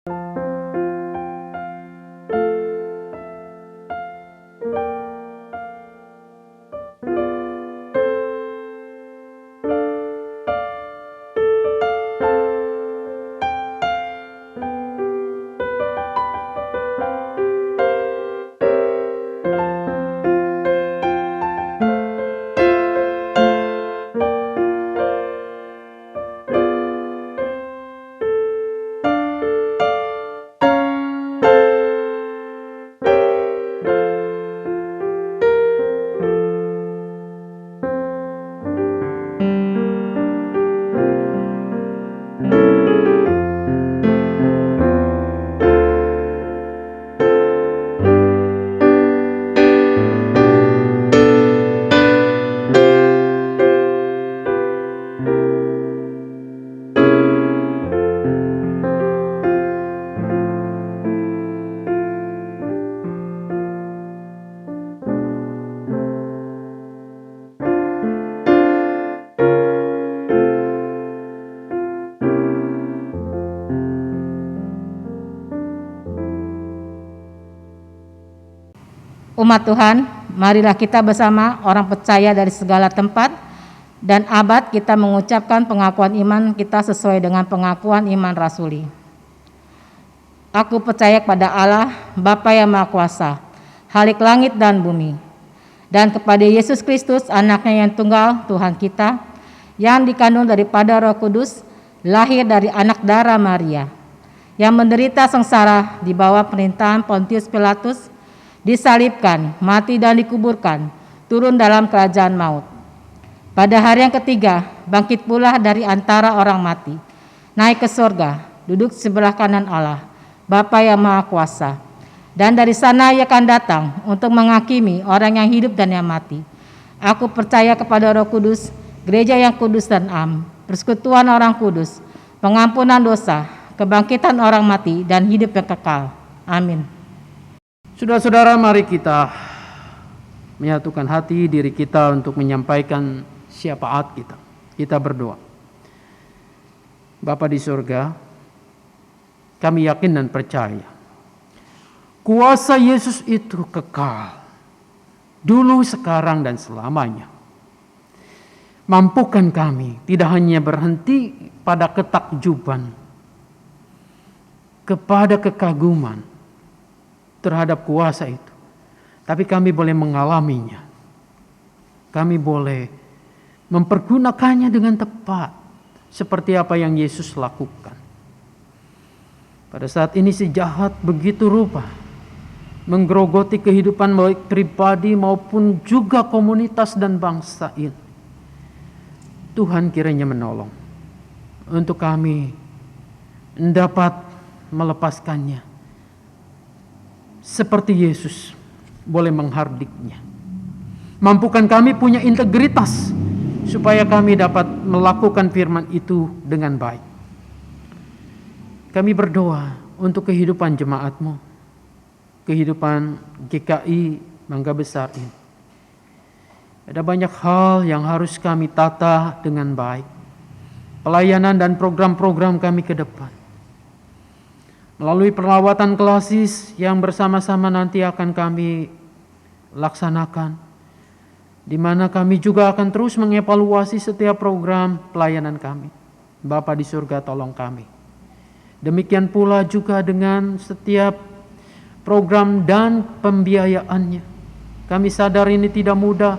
Umat Tuhan, marilah kita bersama orang percaya dari segala tempat dan abad kita mengucapkan pengakuan iman kita sesuai dengan pengakuan iman rasuli. Aku percaya kepada Allah, Bapa yang Maha Kuasa, Khalik langit dan bumi, dan kepada Yesus Kristus, anaknya yang tunggal, Tuhan kita, yang dikandung daripada Roh Kudus, lahir dari anak darah Maria, yang menderita sengsara di bawah pemerintahan Pontius Pilatus, disalibkan, mati dan dikuburkan, turun dalam kerajaan maut. Pada hari yang ketiga, bangkit pula dari antara orang mati, naik ke surga, duduk sebelah kanan Allah, Bapa yang Maha Kuasa. Dan dari sana ia akan datang untuk menghakimi orang yang hidup dan yang mati. Aku percaya kepada Roh Kudus, gereja yang kudus dan am, persekutuan orang kudus, pengampunan dosa, kebangkitan orang mati, dan hidup yang kekal. Amin. Saudara-saudara, mari kita menyatukan hati diri kita untuk menyampaikan syafaat kita. Kita berdoa. Bapa di surga, kami yakin dan percaya kuasa Yesus itu kekal, dulu, sekarang, dan selamanya. Mampukan kami tidak hanya berhenti pada ketakjuban, kepada kekaguman terhadap kuasa itu, tapi kami boleh mengalaminya. Kami boleh mempergunakannya dengan tepat, seperti apa yang Yesus lakukan. Pada saat ini si jahat begitu rupa menggerogoti kehidupan baik pribadi maupun juga komunitas dan bangsa ini. Tuhan kiranya menolong untuk kami dapat melepaskannya, seperti Yesus boleh menghardiknya. Mampukan kami punya integritas supaya kami dapat melakukan firman itu dengan baik. Kami berdoa untuk kehidupan jemaat-Mu, kehidupan GKI Mangga Besar ini. Ada banyak hal yang harus kami tata dengan baik. Pelayanan dan program-program kami ke depan. Melalui perlawatan klasis yang bersama-sama nanti akan kami laksanakan, di mana kami juga akan terus mengevaluasi setiap program pelayanan kami. Bapa di surga, tolong kami. Demikian pula juga dengan setiap program dan pembiayaannya. Kami sadar ini tidak mudah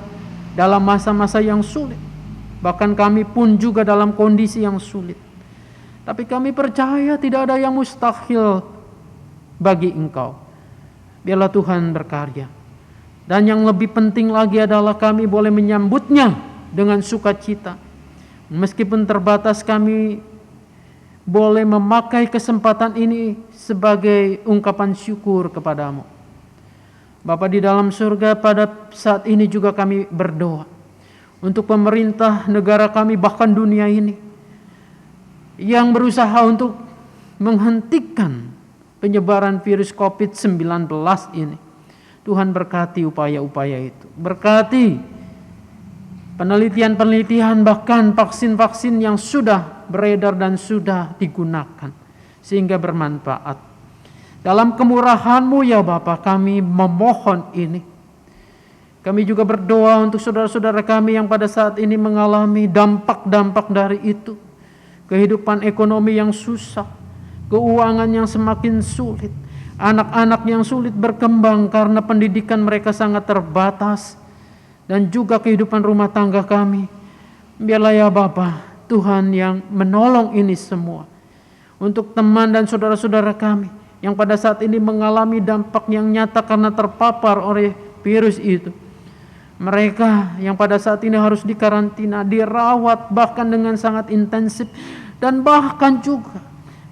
dalam masa-masa yang sulit. Bahkan kami pun juga dalam kondisi yang sulit. Tapi kami percaya tidak ada yang mustahil bagi Engkau. Biarlah Tuhan berkarya. Dan yang lebih penting lagi adalah kami boleh menyambutnya dengan sukacita. Meskipun terbatas, kami boleh memakai kesempatan ini sebagai ungkapan syukur kepadamu. Bapa di dalam surga, pada saat ini juga kami berdoa untuk pemerintah negara kami, bahkan dunia ini, yang berusaha untuk menghentikan penyebaran virus COVID-19 ini. Tuhan berkati upaya-upaya itu. Berkati penelitian-penelitian, bahkan vaksin-vaksin yang sudah beredar dan sudah digunakan, sehingga bermanfaat. Dalam kemurahan-Mu ya Bapa, kami memohon ini. Kami juga berdoa untuk saudara-saudara kami yang pada saat ini mengalami dampak-dampak dari itu. Kehidupan ekonomi yang susah, keuangan yang semakin sulit, anak-anak yang sulit berkembang karena pendidikan mereka sangat terbatas, dan juga kehidupan rumah tangga kami. Biarlah ya Bapa, Tuhan yang menolong ini semua. Untuk teman dan saudara-saudara kami yang pada saat ini mengalami dampak yang nyata karena terpapar oleh virus itu. Mereka yang pada saat ini harus dikarantina, dirawat bahkan dengan sangat intensif. Dan bahkan juga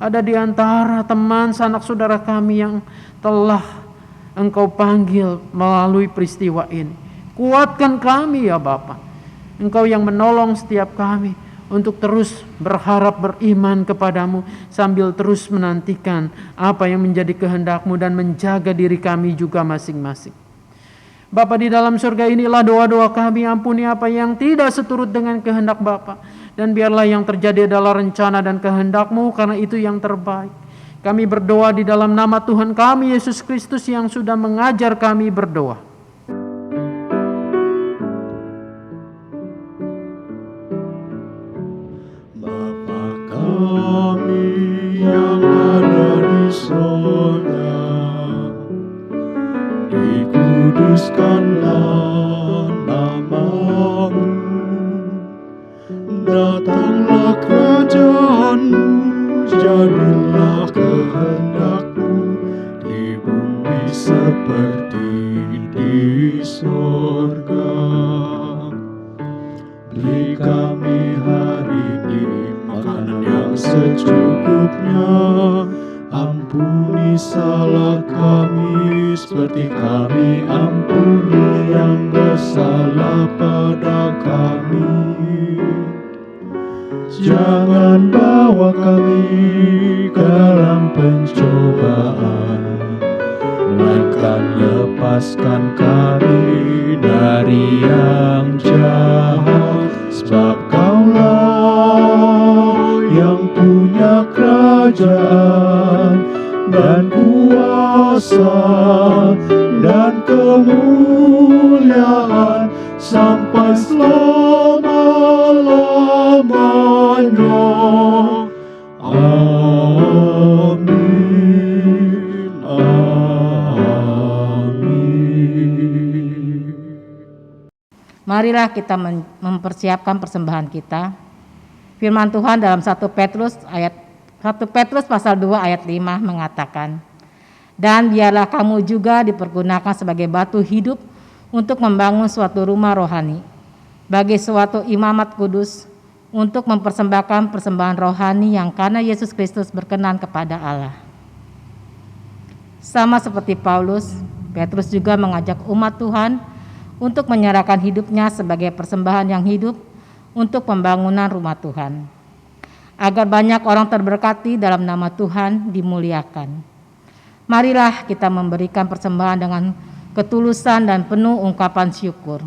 ada di antara teman sanak saudara kami yang telah Engkau panggil melalui peristiwa ini. Kuatkan kami ya Bapa. Engkau yang menolong setiap kami untuk terus berharap beriman kepadamu, sambil terus menantikan apa yang menjadi kehendak-Mu dan menjaga diri kami juga masing-masing. Bapa di dalam surga, inilah doa-doa kami. Ampuni apa yang tidak seturut dengan kehendak Bapa, dan biarlah yang terjadi adalah rencana dan kehendak-Mu, karena itu yang terbaik. Kami berdoa di dalam nama Tuhan kami Yesus Kristus yang sudah mengajar kami berdoa. Bapa kami yang ada di sorga, dikuduskanlah nama-Mu, datanglah kerajaan-Mu, jadilah kehendak-Mu di bumi seperti sorga. Beri kami hari ini makanan yang secukupnya. Ampuni salah kami seperti kami ampuni yang bersalah pada kami. Jangan bawa kami ke dalam pencobaan, melainkan lepaskan kami dari yang jahat. Sebab Kaulah yang punya kerajaan dan kuasa dan kemuliaan sampai selama-lamanya. Amin. Amin. Marilah kita mempersiapkan persembahan kita. Firman Tuhan dalam 1 Petrus pasal 2 ayat 5 mengatakan, "Dan biarlah kamu juga dipergunakan sebagai batu hidup untuk membangun suatu rumah rohani, bagi suatu imamat kudus, untuk mempersembahkan persembahan rohani yang karena Yesus Kristus berkenan kepada Allah." Sama seperti Paulus, Petrus juga mengajak umat Tuhan untuk menyerahkan hidupnya sebagai persembahan yang hidup untuk pembangunan rumah Tuhan, agar banyak orang terberkati dalam nama Tuhan dimuliakan. Marilah kita memberikan persembahan dengan ketulusan dan penuh ungkapan syukur.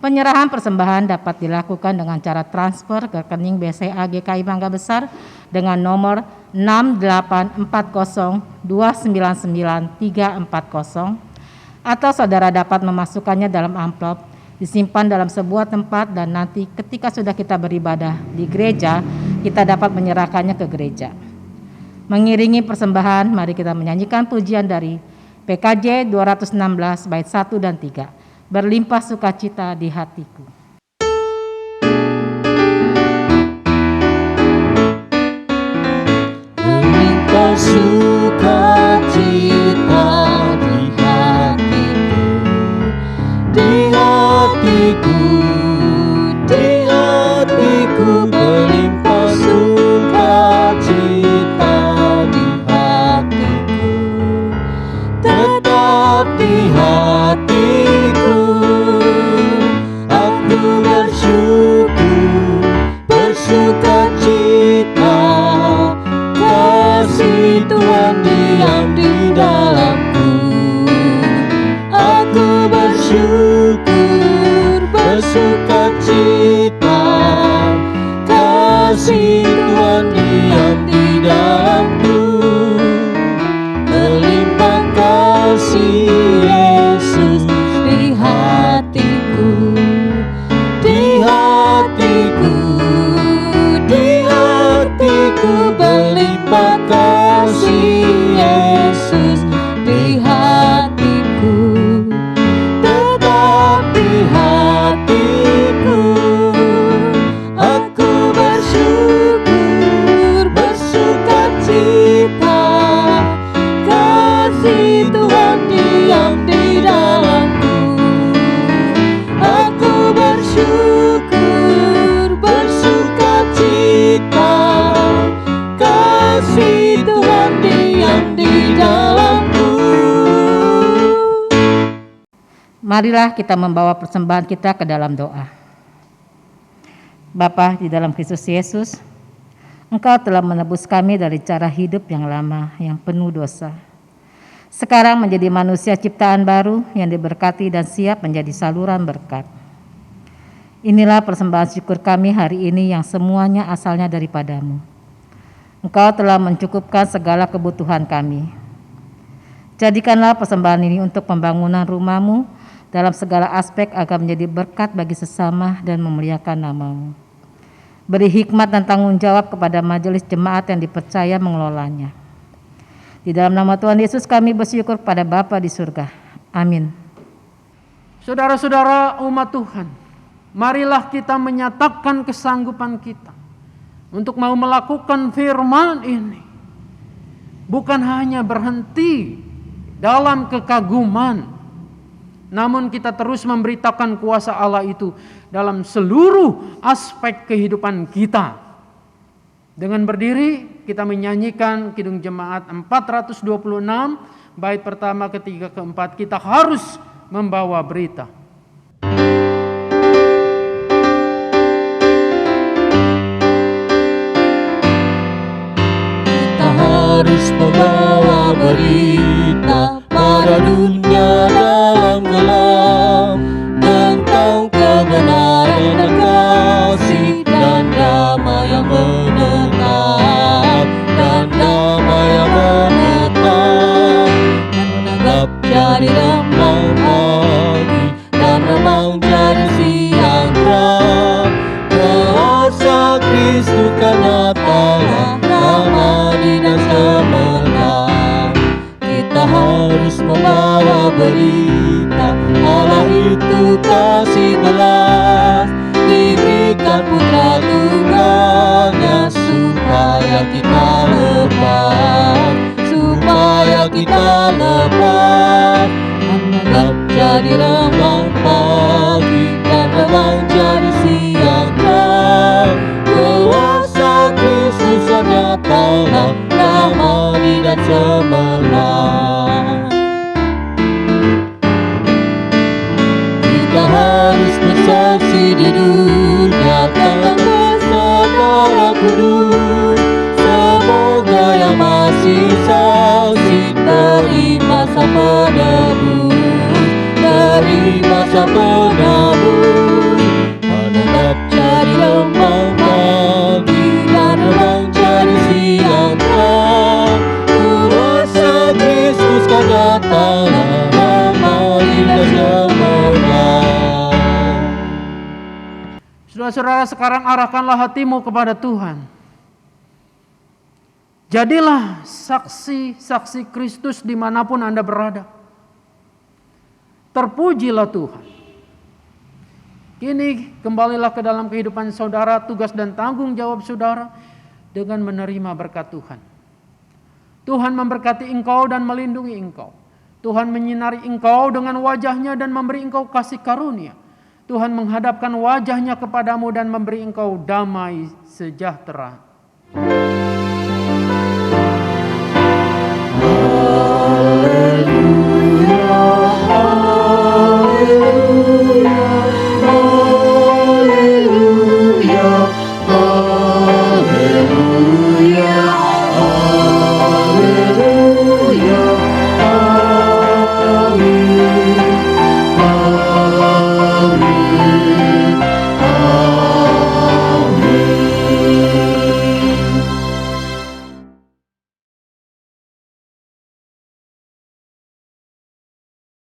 Penyerahan persembahan dapat dilakukan dengan cara transfer ke rekening BCA GKI Mangga Besar dengan nomor 68402999340, atau saudara dapat memasukkannya dalam amplop, disimpan dalam sebuah tempat, dan nanti ketika sudah kita beribadah di gereja, kita dapat menyerahkannya ke gereja. Mengiringi persembahan, mari kita menyanyikan pujian dari PKJ 216 bait 1 dan 3. Berlimpah sukacita di hatiku. Berlimpah sukacita di hatiku, di hatiku, di hatiku. Berlimpah sukacita di hatiku, tetap di hatiku. Aku bersyukur, bersukacita. Kasih Tuhan diam di dalamku. Aku bersyukur, bersukacita. Kasih Tuhan diam di dalamku. Melimpah kasih Yesus di hatiku, di hatiku, di hatiku. Berlimpah kasih Yesus di hatiku, tetap di hatiku. Aku bersyukur, bersukacita. Kasih Tuhan diam di dalamku. Aku bersyukur, bersukacita. Kasih Tuhan diam di dalamku. Marilah kita membawa persembahan kita ke dalam doa. Bapa di dalam Kristus Yesus, Engkau telah menebus kami dari cara hidup yang lama, yang penuh dosa. Sekarang menjadi manusia ciptaan baru yang diberkati dan siap menjadi saluran berkat. Inilah persembahan syukur kami hari ini yang semuanya asalnya daripada-Mu. Engkau telah mencukupkan segala kebutuhan kami. Jadikanlah persembahan ini untuk pembangunan rumah-Mu dalam segala aspek agar menjadi berkat bagi sesama dan memuliakan nama-Mu. Beri hikmat dan tanggung jawab kepada majelis jemaat yang dipercaya mengelolanya. Di dalam nama Tuhan Yesus kami bersyukur pada Bapa di surga. Amin. Saudara-saudara umat Tuhan, marilah kita menyatakan kesanggupan kita untuk mau melakukan firman ini. Bukan hanya berhenti dalam kekaguman, namun kita terus memberitakan kuasa Allah itu dalam seluruh aspek kehidupan kita. Dengan berdiri kita menyanyikan Kidung Jemaat 426, bait pertama, ketiga, keempat. Kita harus membawa berita. Kita harus membawa berita pada dunia dalam gelap tentang kebenaran dan kasih dan damai yang menetap, dan damai yang menetap, dan menanggap jadi remang pagi dan remang jadi siang terang. Kuasa Kristus kan nyatalah ramadi dan cemerlang. Kita harus membawa berita Allah itu kasih belas, diberikan putra tunggalnya supaya kita lepas, supaya kita lepas. Menganggap jadi remang pagi dan remang jadi siang terang. Kuasa Kristus nyatalah ramadi dan cemerlang. Kita harus bersaksi di dunia tanpa saudara kudus. Semoga yang masih saksi terima sang penebus, terima sang penebus. Menetap jadi remang pagi dan remang jadi siang terang. Kuasa Kristus kan datanglah ramadi dan cemerlang. Saudara-saudara, sekarang arahkanlah hatimu kepada Tuhan. Jadilah saksi-saksi Kristus dimanapun Anda berada. Terpujilah Tuhan. Kini kembalilah ke dalam kehidupan saudara, tugas dan tanggung jawab saudara dengan menerima berkat Tuhan. Tuhan memberkati engkau dan melindungi engkau. Tuhan menyinari engkau dengan wajahnya dan memberi engkau kasih karunia. Tuhan menghadapkan wajahnya kepadamu dan memberi engkau damai sejahtera.